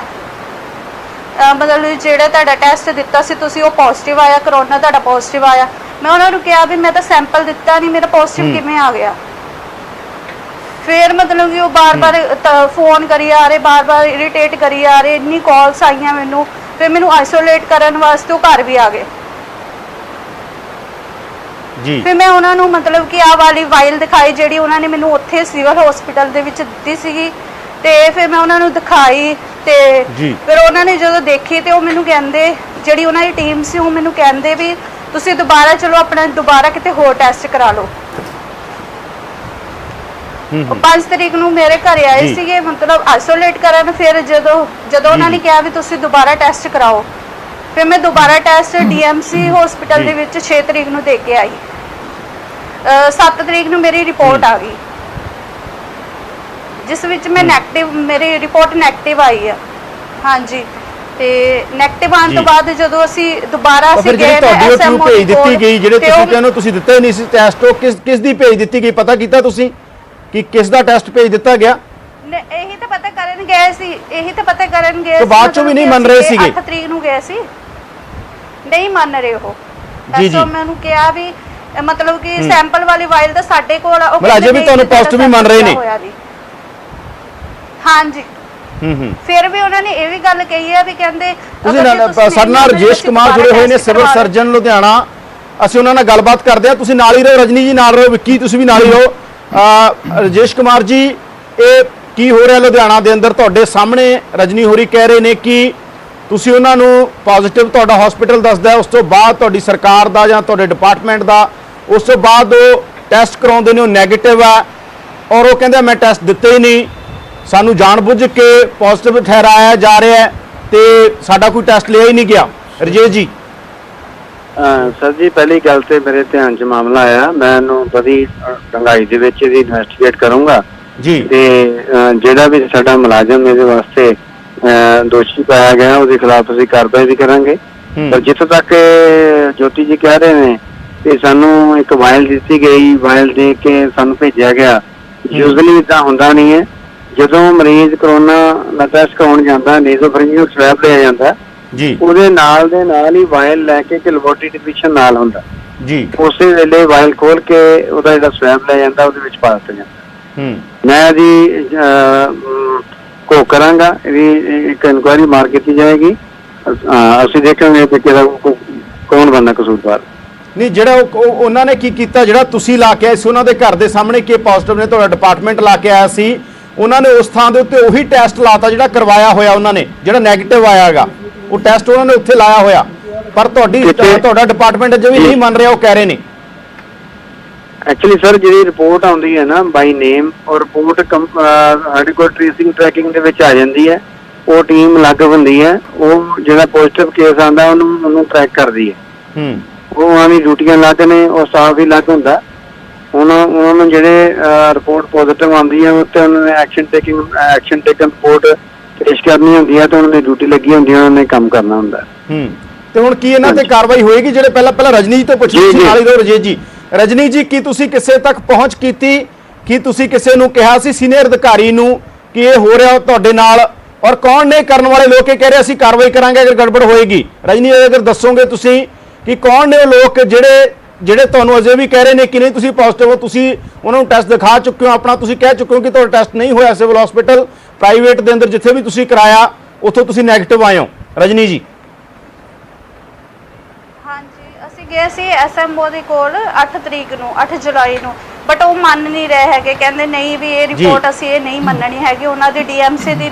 G: ਮਤਲਬ ਜਿਹੜਾ ਤੁਹਾਡਾ ਟੈਸਟ ਦਿੱਤਾ ਸੀ ਤੁਸੀਂ ਉਹ ਪੋਜ਼ਿਟਿਵ ਆਇਆ, ਕਰੋਨਾ ਤੁਹਾਡਾ ਪੋਜ਼ਿਟਿਵ ਆਇਆ। ਮੈਂ ਉਹਨਾਂ ਨੂੰ ਕਿਹਾ ਵੀ ਮੈਂ ਤਾਂ ਸੈਂਪਲ ਦਿੱਤਾ ਨਹੀਂ, ਮੇਰਾ ਪੋਜ਼ਿਟਿਵ ਕਿਵੇਂ ਆ ਗਿਆ? ਫਿਰ ਮਤਲਬ ਕਿ ਉਹ ਬਾਰ-ਬਾਰ ਫੋਨ ਕਰੀ ਆ ਰਹੇ, ਬਾਰ-ਬਾਰ ਇਰੀਟੇਟ ਕਰੀ ਆ ਰਹੇ, ਇੰਨੀ ਕਾਲਸ ਆਈਆਂ ਮੈਨੂੰ। ਫਿਰ ਮੈਨੂੰ ਆਈਸੋਲੇਟ ਕਰਨ ਵਾਸਤੇ ਉਹ ਘਰ ਵੀ ਆ ਗਏ
A: ਜੀ।
G: ਫਿਰ ਮੈਂ ਉਹਨਾਂ ਨੂੰ ਮਤਲਬ ਕਿ ਆਹ ਵਾਲੀ ਵਾਇਲ ਦਿਖਾਈ ਜਿਹੜੀ ਉਹਨਾਂ ਨੇ ਮੈਨੂੰ ਉੱਥੇ ਸਿਵਲ ਹਸਪੀਟਲ ਦੇ ਵਿੱਚ ਦਿੱਤੀ ਸੀਗੀ, ਤੇ ਫਿਰ ਮੈਂ ਉਹਨਾਂ ਨੂੰ ਦਿਖਾਈ ਤੇ ਫਿਰ ਉਹਨਾਂ ਨੇ ਜਦੋਂ ਦੇਖੀ ਤੇ ਉਹ ਮੈਨੂੰ ਕਹਿੰਦੇ, ਜਿਹੜੀ ਉਹਨਾਂ ਦੀ ਟੀਮ ਸੀ ਉਹ ਮੈਨੂੰ ਕਹਿੰਦੇ ਵੀ ਤੁਸੀਂ ਦੁਬਾਰਾ ਚਲੋ ਆਪਣਾ ਦੁਬਾਰਾ ਕਿਤੇ ਹੋਰ ਟੈਸਟ ਕਰਾ ਲਓ। 5 ਤਰੀਕ ਨੂੰ ਮੇਰੇ ਘਰੇ ਆਏ ਸੀਗੇ ਮਤਲਬ ਆਈਸੋਲੇਟ ਕਰਨ। ਫਿਰ ਜਦੋਂ ਉਹਨਾਂ ਨੇ ਕਿਹਾ ਵੀ ਤੁਸੀਂ ਦੁਬਾਰਾ ਟੈਸਟ ਕਰਾਓ, ਫਿਰ ਮੈਂ ਦੁਬਾਰਾ ਟੈਸਟ DMC ਹਸਪੀਟਲ ਦੇ ਵਿੱਚ 6 ਤਰੀਕ ਨੂੰ ਦੇ ਕੇ ਆਈ। 7 ਤਰੀਕ ਨੂੰ ਮੇਰੀ ਰਿਪੋਰਟ ਆ ਗਈ, ਜਿਸ ਵਿੱਚ ਮੈਂ ਨੈਗੇਟਿਵ, ਮੇਰੀ ਰਿਪੋਰਟ ਨੈਗੇਟਿਵ ਆਈ ਆ। ਹਾਂਜੀ, ਤੇ ਨੈਗੇਟਿਵ ਆਉਣ ਤੋਂ ਬਾਅਦ ਜਦੋਂ ਅਸੀਂ ਦੁਬਾਰਾ ਅਸੀਂ ਗਏ
A: ਤੁਹਾਡੀ ਉਹ ਭੇਜ ਦਿੱਤੀ ਗਈ, ਜਿਹੜੇ ਤੁਸੀਂ ਕਹਿੰਦੇ ਤੁਸੀਂ ਦਿੱਤਾ ਹੀ ਨਹੀਂ ਸੀ ਟੈਸਟ, ਉਹ ਕਿਸ ਦੀ ਭੇਜ ਦਿੱਤੀ ਗਈ? ਪਤਾ ਕੀਤਾ ਤੁਸੀਂ ਕਿ ਕਿਸ ਦਾ ਟੈਸਟ ਭੇਜ ਦਿੱਤਾ ਗਿਆ?
G: ਇਹੀ ਤਾਂ ਪਤਾ ਕਰਨ ਗਏ ਸੀ, ਇਹੀ ਤਾਂ ਪਤਾ ਕਰਨ ਗਏ ਸੀ।
A: ਬਾਅਦ ਚੋਂ ਵੀ ਨਹੀਂ ਮੰਨ ਰਹੇ ਸੀਗੇ?
G: 8 ਤਰੀਕ ਨੂੰ ਗਏ ਸੀ, ਨਹੀਂ ਮੰਨ ਰਹੇ ਉਹ। ਤਾਂ ਮੈਂ ਉਹਨੂੰ ਕਿਹਾ ਵੀ ਮਤਲਬ ਕਿ ਸੈਂਪਲ ਵਾਲੀ ਵਾਇਲ ਤਾਂ ਸਾਡੇ ਕੋਲ ਆ, ਉਹ
A: ਅਜੇ ਵੀ ਤੁਹਾਨੂੰ ਪੋਜ਼ਿਟਿਵ ਹੀ ਮੰਨ ਰਹੇ ਨੇ?
G: ਹਾਂਜੀ। ਫਿਰ ਵੀ ਉਹਨਾਂ ਨੇ ਇਹ ਵੀ ਗੱਲ ਕਹੀ ਹੈ ਵੀ ਕਹਿੰਦੇ
A: ਤੁਸੀਂ ਸਾਡੇ ਨਾਲ ਰਜੇਸ਼ ਕੁਮਾਰ ਜੁੜੇ ਹੋਏ ਨੇ, ਸਿਵਲ ਸਰਜਨ ਲੁਧਿਆਣਾ। ਅਸੀਂ ਉਹਨਾਂ ਨਾਲ ਗੱਲਬਾਤ ਕਰਦੇ ਹਾਂ, ਤੁਸੀਂ ਨਾਲ ਹੀ ਰਹੋ। ਰਜਨੀ ਜੀ ਨਾਲ ਰਹੋ, ਵਿੱਕੀ ਤੁਸੀਂ ਵੀ ਨਾਲ ਹੀ ਰਹੋ। ਰਜੇਸ਼ ਕੁਮਾਰ ਜੀ, ਇਹ ਕੀ ਹੋ ਰਿਹਾ ਲੁਧਿਆਣਾ ਦੇ ਅੰਦਰ ਤੁਹਾਡੇ ਸਾਹਮਣੇ ਰਜਨੀ ਹੋਰੀ ਕਹਿ ਰਹੇ ਨੇ ਕਿ ਤੁਸੀਂ ਉਹਨਾਂ ਨੂੰ ਪੋਜ਼ਿਟਿਵ ਤੁਹਾਡਾ ਹਸਪੀਟਲ ਦੱਸਦਾ ਹੈ, ਉਸ ਤੋਂ ਬਾਅਦ ਤੁਹਾਡੀ ਸਰਕਾਰ ਦਾ ਜਾਂ ਤੁਹਾਡੇ ਡਿਪਾਰਟਮੈਂਟ ਦਾ ਉਸ ਤੋਂ ਬਾਅਦ ਉਹ ਟੈਸਟ ਕਰਾਉਂਦੇ ਨੇ, ਉਹ ਨੈਗੇਟਿਵ ਹੈ ਔਰ ਉਹ ਕਹਿੰਦੇ ਮੈਂ ਟੈਸਟ ਦਿੱਤੇ ਹੀ ਨਹੀਂ, ਸਾਨੂੰ ਜਾਣਬੁੱਝ ਕੇ ਪੋਜ਼ਿਟਿਵ ਠਹਿਰਾਇਆ ਜਾ ਰਿਹਾ ਹੈ ਤੇ ਸਾਡਾ ਕੋਈ ਟੈਸਟ ਲਿਆ ਹੀ ਨਹੀਂ ਗਿਆ। ਰਜੇਸ਼ ਜੀ।
H: ਸਰ ਜੀ, ਪਹਿਲੀ ਗੱਲ ਤੇ ਮੇਰੇ ਧਿਆਨ 'ਚ ਮਾਮਲਾ ਆਇਆ, ਮੈਂ ਇਹਨੂੰ ਬੜੀ ਡੰਗਾਈ ਦੇ ਵਿੱਚ ਇਹਦੀ ਇਨਵੈਸਟੀਗੇਟ ਕਰੂੰਗਾ
A: ਜੀ।
H: ਤੇ ਜਿਹੜਾ ਵੀ ਸਾਡਾ ਮੁਲਾਜ਼ਮ ਇਹਦੇ ਵਾਸਤੇ ਦੋਸ਼ੀ ਪਾਇਆ ਗਿਆ ਉਹਦੇ ਖਿਲਾਫ ਅਸੀਂ ਕਾਰਵਾਈ ਵੀ ਕਰਾਂਗੇ। ਪਰ ਜਿੱਥੋਂ ਤੱਕ ਜੋਤੀ ਜੀ ਕਹਿ ਰਹੇ ਨੇ ਕਿ ਸਾਨੂੰ ਇੱਕ ਵਾਇਲ ਦਿੱਤੀ ਗਈ, ਵਾਇਲ ਦੇ ਕੇ ਸਾਨੂੰ ਭੇਜਿਆ ਗਿਆ, ਯੂਜ਼ਲੀ ਤਾਂ ਹੁੰਦਾ ਨਹੀਂ ਹੈ। ਜਦੋਂ ਮਰੀਜ਼ ਕਰੋਨਾ ਦਾ ਟੈਸਟ ਕਰਾਉਣ ਜਾਂਦਾ, ਨੇਜ਼ੋਫੈਰਿੰਜੀਅਲ ਸਵੈਬ ਲਿਆ ਜਾਂਦਾ
A: ਜੀ,
H: ਉਹਦੇ ਨਾਲ ਦੇ ਨਾਲ ਹੀ ਵਾਇਲ ਲੈ ਕੇ ਕਿ ਲੈਬੋਰਟਰੀ ਟੈਕਨੀਸ਼ੀਅਨ ਨਾਲ ਹੁੰਦਾ
A: ਜੀ,
H: ਉਸੇ ਵੇਲੇ ਵਾਇਲ ਖੋਲ ਕੇ ਉਹਦਾ ਜਿਹੜਾ ਸਵੈਬ ਲੈ ਜਾਂਦਾ ਉਹਦੇ ਵਿੱਚ ਪਾ ਦਿੱਤਾ ਜਾਂਦਾ। ਮੈਂ ਇਹਦੀ ਕੋ ਕਰਾਂਗਾ, ਇਹਦੀ ਇੱਕ ਇਨਕੁਆਇਰੀ ਮਾਰ ਕੀਤੀ ਜਾਏਗੀ। ਅਸੀਂ ਦੇਖਾਂਗੇ ਕਿ ਕਿਹਦਾ ਕੌਣ ਬੰਦਾ ਕਸੂਰਵਾਰ।
A: ਨਹੀਂ, ਜਿਹੜਾ ਉਹਨਾਂ ਨੇ ਕੀ ਕੀਤਾ, ਜਿਹੜਾ ਤੁਸੀਂ ਲਾ ਕੇ ਆਏ ਸੀ ਉਹਨਾਂ ਦੇ ਘਰ ਦੇ ਸਾਹਮਣੇ ਕਿ ਪੋਜ਼ਿਟਿਵ ਨੇ, ਤੁਹਾਡਾ ਡਿਪਾਰਟਮੈਂਟ ਲਾ ਕੇ ਆਇਆ ਸੀ, ਉਹਨਾਂ ਨੇ ਉਸ ਥਾਂ ਦੇ ਉੱਤੇ ਉਹੀ ਟੈਸਟ ਲਾਤਾ ਜਿਹੜਾ ਕਰਵਾਇਆ ਹੋਇਆ ਉਹਨਾਂ ਨੇ, ਜਿਹੜਾ ਨੈਗੇਟਿਵ ਆਇਆ ਹੈਗਾ ਉਹ ਟੈਸਟ ਉਹਨਾਂ ਨੇ ਉੱਥੇ ਲਾਇਆ ਹੋਇਆ, ਪਰ ਤੁਹਾਡਾ ਡਿਪਾਰਟਮੈਂਟ ਅਜੇ ਵੀ ਨਹੀਂ ਮੰਨ ਰਿਹਾ, ਉਹ ਕਹਿ ਰਹੇ ਨੇ।
H: ਐਕਚੁਅਲੀ ਸਰ, ਜਿਹੜੀ ਰਿਪੋਰਟ ਆਉਂਦੀ ਹੈ ਨਾ ਬਾਈ ਨੇਮ, ਉਹ ਰਿਪੋਰਟ ਸਾਡੇ ਕੋਲ ਟ੍ਰੇਸਿੰਗ ਟਰੈਕਿੰਗ ਦੇ ਵਿੱਚ ਆ ਜਾਂਦੀ ਹੈ। ਉਹ ਟੀਮ ਅਲੱਗ ਹੁੰਦੀ ਹੈ, ਉਹ ਜਿਹੜਾ ਪੋਜ਼ਿਟਿਵ ਕੇਸ ਆਉਂਦਾ ਉਹਨੂੰ ਟਰੈਕ ਕਰਦੀ ਹੈ। ਉਹ ਉਹਨਾਂ ਦੀ ਡਿਊਟੀਆਂ ਅਲੱਗ ਨੇ, ਉਹ ਸਟਾਫ ਵੀ ਅਲੱਗ ਹੁੰਦਾ। ਉਹਨਾਂ ਨੂੰ ਜਿਹੜੇ ਰਿਪੋਰਟ ਪੋਜ਼ਿਟਿਵ ਆਉਂਦੀ ਹੈ ਉੱਤੇ ਉਹਨਾਂ ਨੇ ਐਕਸ਼ਨ ਟੇਕਨ ਰਿਪੋਰਟ ਪੇਸ਼ ਕਰਨੀ ਹੁੰਦੀ ਹੈ ਤੇ ਉਹਨਾਂ ਦੀ ਡਿਊਟੀ ਲੱਗੀ ਹੁੰਦੀ ਹੈ, ਉਹਨਾਂ ਨੇ ਕੰਮ ਕਰਨਾ ਹੁੰਦਾ।
A: ਤੇ ਹੁਣ ਕੀ ਇਹਨਾਂ ਤੇ ਕਾਰਵਾਈ ਹੋਏਗੀ? ਜਿਹੜੇ ਪਹਿਲਾਂ ਰਜਨੀ ਜੀ ਤੋਂ ਪੁੱਛੀ ਸੀ, ਨਾਲ ਹੀ ਰਜੇਸ਼ ਜੀ। ਰਜਨੀ ਜੀ, ਕੀ ਤੁਸੀਂ ਕਿਸੇ ਤੱਕ ਪਹੁੰਚ ਕੀਤੀ? ਕੀ ਤੁਸੀਂ ਕਿਸੇ ਨੂੰ ਕਿਹਾ ਸੀ ਸੀਨੀਅਰ ਅਧਿਕਾਰੀ ਨੂੰ ਕਿ ਇਹ ਹੋ ਰਿਹਾ ਤੁਹਾਡੇ ਨਾਲ? ਔਰ ਕੌਣ ਨੇ ਕਰਨ ਵਾਲੇ ਲੋਕ? ਇਹ ਕਹਿ ਰਹੇ ਅਸੀਂ ਕਾਰਵਾਈ ਕਰਾਂਗੇ ਅਗਰ ਗੜਬੜ ਹੋਏਗੀ। ਰਜਨੀ, ਅਗਰ ਦੱਸੋਗੇ ਤੁਸੀਂ ਕਿ ਕੌਣ ਨੇ ਉਹ ਲੋਕ ਜਿਹੜੇ ਤੁਹਾਨੂੰ ਅਜੇ ਵੀ ਕਹਿ ਰਹੇ ਨੇ ਕਿ ਨਹੀਂ ਤੁਸੀਂ ਪੋਜ਼ਿਟਿਵ ਹੋ, ਤੁਸੀਂ ਉਹਨਾਂ ਨੂੰ ਟੈਸਟ ਦਿਖਾ ਚੁੱਕੇ ਹੋ, ਆਪਣਾ ਤੁਸੀਂ ਕਹਿ ਚੁੱਕੇ ਹੋ ਕਿ ਤੁਹਾਡਾ ਟੈਸਟ ਨਹੀਂ ਹੋਇਆ ਸਿਵਲ ਹਸਪੀਟਲ ਪ੍ਰਾਈਵੇਟ ਦੇ ਅੰਦਰ ਜਿੱਥੇ ਵੀ ਤੁਸੀਂ ਕਰਾਇਆ ਉੱਥੋਂ ਤੁਸੀਂ ਨੈਗੇਟਿਵ ਆਏ ਹੋ। ਰਜਨੀ ਜੀ।
G: ਹਾਂਜੀ, ਅਸੀਂ ਗਏ ਸੀ ਐਸਐਮਓ ਦੇ ਕੋਲ 8 ਤਰੀਕ ਨੂੰ, 8 ਜੁਲਾਈ ਨੂੰ, ਬਟ ਉਹ ਮੰਨ ਨਹੀਂ ਰਹੇ ਹੈਗੇ, ਕਹਿੰਦੇ ਨਹੀਂ ਵੀ ਇਹ ਰਿਪੋਰਟ ਅਸੀਂ ਇਹ ਨਹੀਂ ਮੰਨਣੀ ਹੈਗੀ। ਉਹਨਾਂ ਦੀ ਡੀਐਮਸੀ ਦੀ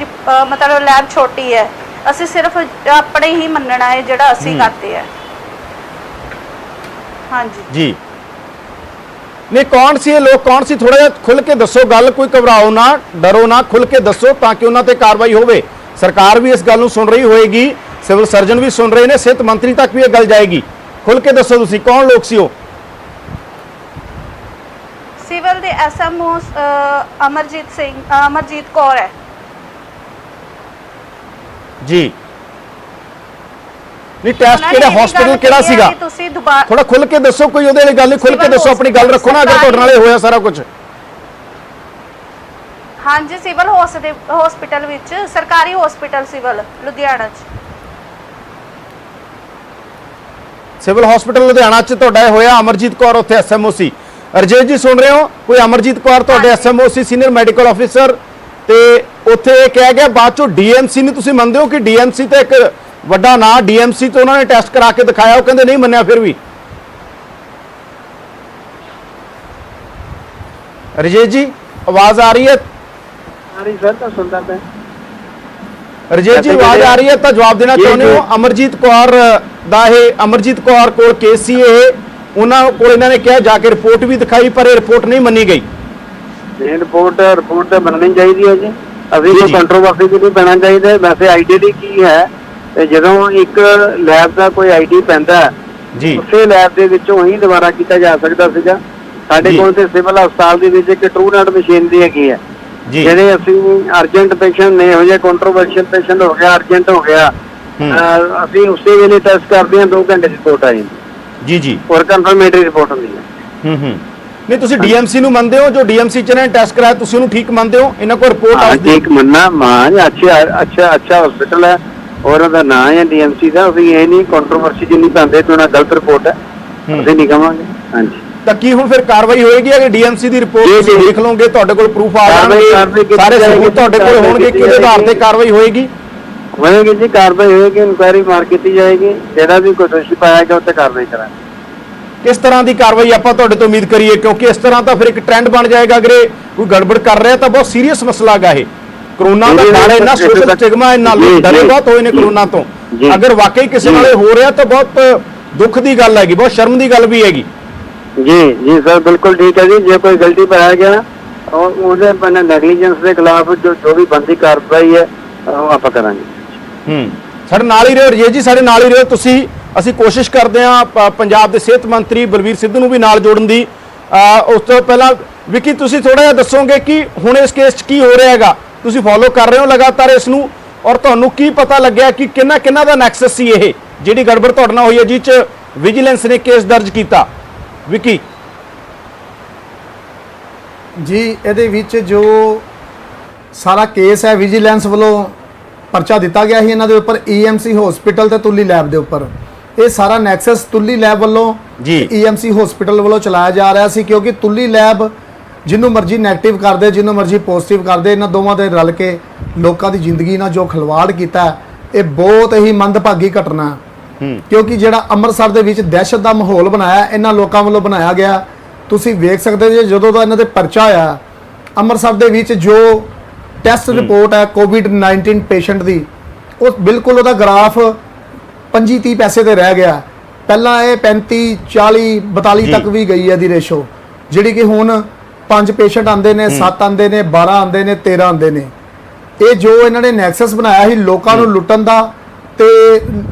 G: ਮਤਲਬ ਲੈਬ ਛੋਟੀ ਹੈ, ਅਸੀਂ ਸਿਰਫ ਆਪਣੇ ਹੀ ਮੰਨਣਾ ਹੈ ਜਿਹੜਾ ਅਸੀਂ ਕਰਦੇ ਆ। ਹਾਂਜੀ ਜੀ।
A: ਨਹੀਂ, ਕੌਣ ਸੀ ਇਹ ਲੋਕ? ਕੌਣ ਸੀ? ਥੋੜਾ ਜਿਹਾ ਖੁੱਲ ਕੇ ਦੱਸੋ ਗੱਲ, ਕੋਈ ਘਬਰਾਓ ਨਾ, ਡਰੋ ਨਾ, ਖੁੱਲ ਕੇ ਦੱਸੋ ਤਾਂ ਕਿ ਉਹਨਾਂ ਤੇ ਕਾਰਵਾਈ ਹੋਵੇ। ਸਰਕਾਰ ਵੀ ਇਸ ਗੱਲ ਨੂੰ ਸੁਣ ਰਹੀ ਹੋਏਗੀ, ਸਿਵਲ ਸਰਜਨ ਵੀ ਸੁਣ ਰਹੇ ਨੇ, ਸਿਹਤ ਮੰਤਰੀ ਤੱਕ ਵੀ ਇਹ ਗੱਲ ਜਾਏਗੀ। ਖੁੱਲ ਕੇ ਦੱਸੋ ਤੁਸੀਂ ਕੌਣ ਲੋਕ ਸੀ ਉਹ?
G: ਸਿਵਲ ਦੇ ਐਸਐਮਓ ਅਮਰਜੀਤ ਕੌਰ ਹੈ ਜੀ। ਨਹੀਂ, ਟੈਸਟ ਕਿਹੜਾ ਹਸਪੀਟਲ ਕਿਹੜਾ ਸੀਗਾ? ਥੋੜਾ ਖੁੱਲ ਕੇ ਦੱਸੋ, ਕੋਈ ਉਹਦੇ ਵਾਲੀ ਗੱਲ ਨਹੀਂ, ਖੁੱਲ ਕੇ ਦੱਸੋ, ਆਪਣੀ ਗੱਲ ਰੱਖੋ ਨਾ, ਅਗਰ ਤੁਹਾਡੇ ਨਾਲ ਇਹ ਹੋਇਆ ਸਾਰਾ ਕੁਝ। ਹਾਂਜੀ, ਸਿਵਲ ਹਸਪੀਟਲ ਵਿੱਚ, ਸਰਕਾਰੀ ਹਸਪੀਟਲ ਸਿਵਲ ਲੁਧਿਆਣਾ ਚ।
A: ਸਿਵਲ ਹਸਪੀਟਲ ਲੁਧਿਆਣਾ ਚ ਤੁਹਾਡਾ ਇਹ ਹੋਇਆ। ਅਮਰਜੀਤ ਕੌਰ ਉੱਥੇ ਐਸਐਮਓ ਸੀ। ਰਜੇਸ਼ ਜੀ ਸੁਣ ਰਹੇ ਹੋ? ਕੋਈ ਅਮਰਜੀਤ ਕੌਰ ਤੁਹਾਡੇ ਐਸਐਮਓ ਸੀ, ਸੀਨੀਅਰ ਮੈਡੀਕਲ ਆਫੀਸਰ, ਤੇ ਉੱਥੇ ਇਹ ਕਿਹਾ ਗਿਆ ਬਾਅਦ ਚੋਂ ਡੀਐਮਸੀ ਨੂੰ ਤੁਸੀਂ ਮੰਨਦੇ ਹੋ ਕਿ ਡੀਐਮਸੀ ਤੇ ਇੱਕ ਵੱਡਾ ਨਾਂ, ਡੀਐਮਸੀ ਤੋਂ ਉਹਨਾਂ ਨੇ ਟੈਸਟ ਕਰਾ ਕੇ ਦਿਖਾਇਆ, ਉਹ ਕਹਿੰਦੇ ਨਹੀਂ ਮੰਨਿਆ ਫਿਰ ਵੀ। ਰਜੇਸ਼ ਜੀ, ਆਵਾਜ਼ ਆ ਰਹੀ ਹੈ?
H: ਆ ਰਹੀ ਸਰ, ਤਾਂ ਸੁਣਦਾ ਪਿਆ।
A: ਰਜੇਸ਼ ਜੀ, ਆਵਾਜ਼ ਆ ਰਹੀ ਹੈ ਤਾਂ ਜਵਾਬ ਦੇਣਾ ਚਾਹੁੰਦੇ ਹੋ? ਅਮਰਜੀਤ ਕੌਰ ਦਾ ਇਹ ਅਮਰਜੀਤ ਕੌਰ ਕੋਲ ਕੇਸ ਸੀ ਇਹ, ਉਹਨਾਂ ਕੋਲ ਇਹਨਾਂ ਨੇ ਕਿਹਾ ਜਾ ਕੇ ਰਿਪੋਰਟ ਵੀ ਦਿਖਾਈ, ਪਰ ਇਹ ਰਿਪੋਰਟ ਨਹੀਂ ਮੰਨੀ ਗਈ।
H: ਇਹ ਰਿਪੋਰਟ ਤਾਂ ਬਣਨੀ ਚਾਹੀਦੀ ਹੈ ਜੀ। ਅਸੀਂ ਕੋਈ ਕੰਟਰੋਵਰਸੀ ਵੀ ਨਹੀਂ ਪੈਣਾ ਚਾਹੀਦਾ। ਵੈਸੇ ਆਈਡੀਅਲੀ ਕੀ ਹੈ, ਜਦੋਂ ਇੱਕ ਲੈਬ ਦਾ ਕੋਈ ਆਈਡੀ ਪੈਂਦਾ ਜੀ, ਉਸੇ ਲੈਬ ਦੇ ਵਿੱਚੋਂ ਹੀ ਦੁਬਾਰਾ ਕੀਤਾ ਜਾ ਸਕਦਾ ਸੀਗਾ। ਸਾਡੇ ਕੋਲ ਤੇ ਸਿਵਲ ਹਸਪਤਾਲ ਦੇ ਵਿੱਚ ਇੱਕ ਟਰੂਨੈਟ ਮਸ਼ੀਨ ਦੀ ਹੈਗੀ ਹੈ, ਜਿਹੜੇ ਅਸੀਂ ਅਰਜੈਂਟ ਪੇਸ਼ੈਂਟ ਨੇ, ਇਹੋ ਜਿਹੇ ਕੰਟਰੋਵਰਸ਼ੀਅਲ ਪੇਸ਼ੈਂਟ ਹੋ ਗਿਆ, ਅਰਜੈਂਟ ਹੋ ਗਿਆ, ਅਸੀਂ ਉਸੇ ਵੇਲੇ ਟੈਸਟ ਕਰਦੇ ਹਾਂ, 2 ਘੰਟੇ ਦੀ ਰਿਪੋਰਟ ਆ ਜਾਂਦੀ ਜੀ ਜੀ, ਔਰ ਕਨਫਰਮੇਟਰੀ ਰਿਪੋਰਟ ਹੁੰਦੀ ਹੈ।
A: ਨਹੀਂ, ਤੁਸੀਂ ਡੀਐਮਸੀ ਨੂੰ ਮੰਨਦੇ ਹੋ? ਜੋ ਡੀਐਮਸੀ ਚ ਨੇ ਟੈਸਟ ਕਰਾਇਆ, ਤੁਸੀਂ ਉਹਨੂੰ ਠੀਕ ਮੰਨਦੇ ਹੋ? ਇਹਨਾਂ ਕੋਲ ਰਿਪੋਰਟ ਆ
H: ਠੀਕ ਮੰਨਣਾ ਮਾਂ, ਅੱਛਾ ਹਸਪੀਟਲ ਹੈ ਔਰ ਉਹਦਾ ਨਾਂ ਹੈ ਡੀਐਮਸੀ ਦਾ। ਅਸੀਂ ਇਹ ਨਹੀਂ ਕੰਟਰੋਵਰਸੀ ਜਿੰਨੀ ਪਾਉਂਦੇ ਕਿ ਉਹਨਾਂ ਗਲਤ ਰਿਪੋਰਟ ਹੈ, ਅਸੀਂ ਨਹੀਂ ਕਹਾਂਗੇ। ਹਾਂਜੀ, ਤਾਂ
A: ਕੀ ਹੁਣ ਫਿਰ ਕਾਰਵਾਈ ਹੋਏਗੀ? ਅਗਰ ਡੀਐਮਸੀ ਦੀ ਰਿਪੋਰਟ ਤੁਸੀਂ ਦੇਖ ਲਓਗੇ, ਤੁਹਾਡੇ ਕੋਲ ਪ੍ਰੂਫ ਆ ਜਾਣਗੇ, ਸਾਰੇ ਸਬੂਤ ਤੁਹਾਡੇ ਕੋਲ ਹੋਣਗੇ, ਕਿਹਦੇ ਆਧਾਰ ਤੇ ਕਾਰਵਾਈ ਹੋਏਗੀ?
H: ਹੋਏਗੀ ਜੀ, ਕਾਰਵਾਈ ਹੋਏਗੀ, ਇਨਕੁਆਇਰੀ ਮਾਰ ਕੀਤੀ ਜਾਏਗੀ, ਜਿਹੜਾ ਵੀ ਕੋਈ ਦੋਸ਼ੀ ਪਾਇਆ ਗਿਆ ਉੱਤੇ ਕਾਰਵਾਈ ਕਰਾਂਗੇ।
A: ਕਿਸ ਤਰ੍ਹਾਂ ਦੀ ਕਾਰਵਾਈ ਆਪਾਂ ਤੁਹਾਡੇ ਤੋਂ ਉਮੀਦ ਕਰੀਏ? ਕਿਉਂਕਿ ਇਸ ਤਰ੍ਹਾਂ ਤਾਂ ਫਿਰ ਇੱਕ ਟ੍ਰੈਂਡ ਬਣ ਜਾਏਗਾ, ਅਗਰ ਕੋਈ ਗੜਬੜ ਕਰ ਰਿਹਾ ਤਾਂ ਬਹੁਤ ਸੀਰੀਅਸ ਮਸਲਾ ਹੈਗਾ ਇਹ। ਕਰੋਨਾ ਦਾ ਡਰ ਇੰਨਾ, ਸੋਸ਼ਲ ਸਟਿਗਮਾ ਇੰਨਾ, ਲੋਕ ਡਰੇ ਬਹੁਤ ਹੋਏ ਨੇ ਕਰੋਨਾ ਤੋਂ। ਅਗਰ ਵਾਕਈ ਕਿਸੇ ਨਾਲ ਹੋ ਰਿਹਾ ਤਾਂ ਬਹੁਤ ਦੁੱਖ ਦੀ ਗੱਲ ਹੈਗੀ, ਬਹੁਤ ਸ਼ਰਮ ਦੀ ਗੱਲ ਵੀ ਹੈਗੀ।
H: ਜੀ ਸਰ, ਬਿਲਕੁਲ ਠੀਕ ਹੈ ਜੀ। ਜੇ ਕੋਈ ਗਲਤੀ ਪਾਇਆ ਗਿਆ और ਉਹਦੇ ਬੰਨੇ ਨੈਗਲੀਜੈਂਸ ਦੇ ਖਿਲਾਫ ਜੋ ਵੀ ਬੰਦੀ ਕਾਰਵਾਈ ਹੈ ਉਹ ਆਪਾਂ ਕਰਾਂਗੇ।
A: ਸਾਡੇ ਨਾਲ ਹੀ ਰਹੋ ਰਜੇਸ਼ ਜੀ, ਸਾਡੇ ਨਾਲ ਹੀ ਰਹੋ ਤੁਸੀਂ। ਅਸੀਂ ਕੋਸ਼ਿਸ਼ ਕਰਦੇ ਹਾਂ ਪੰਜਾਬ ਦੇ ਸਿਹਤ ਮੰਤਰੀ ਬਲਬੀਰ ਸਿੱਧੂ ਨੂੰ ਵੀ ਨਾਲ ਜੋੜਨ ਦੀ। ਉਸ ਤੋਂ ਪਹਿਲਾਂ ਵਿੱਕੀ, ਤੁਸੀਂ ਥੋੜਾ ਜਿਹਾ ਦੱਸੋਗੇ ਕਿ ਹੁਣ ਇਸ ਕੇਸ 'ਚ ਕੀ ਹੋ ਰਿਹਾ ਹੈਗਾ? ਤੁਸੀਂ ਫੋਲੋ ਕਰ ਰਹੇ ਹੋ ਲਗਾਤਾਰ ਇਸ ਨੂੰ, ਔਰ ਤੁਹਾਨੂੰ ਕੀ ਪਤਾ ਲੱਗਿਆ ਕਿ ਕਿੰਨਾ ਦਾ ਨੈਕਸਸ ਸੀ ਇਹ ਜਿਹੜੀ ਗੜਬੜ ਤੁਹਾਡੇ ਨਾਲ ਹੋਈ ਹੈ, ਜਿਸ 'ਚ ਵਿਜੀਲੈਂਸ ਨੇ ਕੇਸ ਦਰਜ ਕੀਤਾ? ਵਿੱਕੀ
F: ਜੀ, ਇਹਦੇ ਵਿੱਚ ਜੋ ਸਾਰਾ ਕੇਸ ਹੈ, ਵਿਜੀਲੈਂਸ ਵੱਲੋਂ ਪਰਚਾ ਦਿੱਤਾ ਗਿਆ ਸੀ ਇਹਨਾਂ ਦੇ ਉੱਪਰ, EMC ਹਸਪੀਟਲ ਤੇ ਤੁੱਲੀ ਲੈਬ ਦੇ ਉੱਪਰ। ਇਹ ਸਾਰਾ ਨੈਕਸਸ ਤੁੱਲੀ ਲੈਬ ਵੱਲੋਂ
A: ਜੀ
F: EMC ਹਸਪੀਟਲ ਵੱਲੋਂ ਚਲਾਇਆ ਜਾ ਰਿਹਾ ਸੀ, ਕਿਉਂਕਿ ਤੁੱਲੀ ਲੈਬ ਜਿਹਨੂੰ ਮਰਜ਼ੀ ਨੈਗੇਟਿਵ ਕਰਦੇ, ਜਿਹਨੂੰ ਮਰਜ਼ੀ ਪੋਜ਼ਿਟਿਵ ਕਰਦੇ, ਇਹਨਾਂ ਦੋਵਾਂ ਦੇ ਰਲ ਕੇ ਲੋਕਾਂ ਦੀ ਜ਼ਿੰਦਗੀ ਨਾਲ ਜੋ ਖਿਲਵਾੜ ਕੀਤਾ, ਇਹ ਬਹੁਤ ਹੀ ਮੰਦਭਾਗੀ ਘਟਨਾ ਹੈ। ਕਿਉਂਕਿ ਜਿਹੜਾ ਅੰਮ੍ਰਿਤਸਰ ਦੇ ਵਿੱਚ ਦਹਿਸ਼ਤ ਦਾ ਮਾਹੌਲ ਬਣਾਇਆ ਇਹਨਾਂ ਲੋਕਾਂ ਵੱਲੋਂ ਬਣਾਇਆ ਗਿਆ। ਤੁਸੀਂ ਵੇਖ ਸਕਦੇ ਜੇ ਜਦੋਂ ਦਾ ਇਹਨਾਂ ਦੇ ਪਰਚਾ ਆਇਆ, ਅੰਮ੍ਰਿਤਸਰ ਦੇ ਵਿੱਚ ਜੋ ਟੈਸਟ ਰਿਪੋਰਟ ਹੈ ਕੋਵਿਡ-19 ਪੇਸ਼ੈਂਟ ਦੀ, ਉਹ ਬਿਲਕੁਲ ਉਹਦਾ ਗ੍ਰਾਫ 25-30 ਪੈਸੇ ਤੇ ਰਹਿ ਗਿਆ। ਪਹਿਲਾਂ ਇਹ 35, 40, 42 ਤੱਕ ਵੀ ਗਈ ਹੈ ਦੀ ਰੇਸ਼ੋ, ਜਿਹੜੀ ਕਿ ਹੁਣ 5 ਪੇਸ਼ੈਂਟ ਆਉਂਦੇ ਨੇ, 7 ਆਉਂਦੇ ਨੇ, 12 ਆਉਂਦੇ ਨੇ, 13 ਆਉਂਦੇ ਨੇ। ਇਹ ਜੋ ਇਹਨਾਂ ਨੇ ਨੈਕਸਸ ਬਣਾਇਆ ਸੀ ਲੋਕਾਂ ਨੂੰ ਲੁੱਟਣ ਦਾ, ਤੇ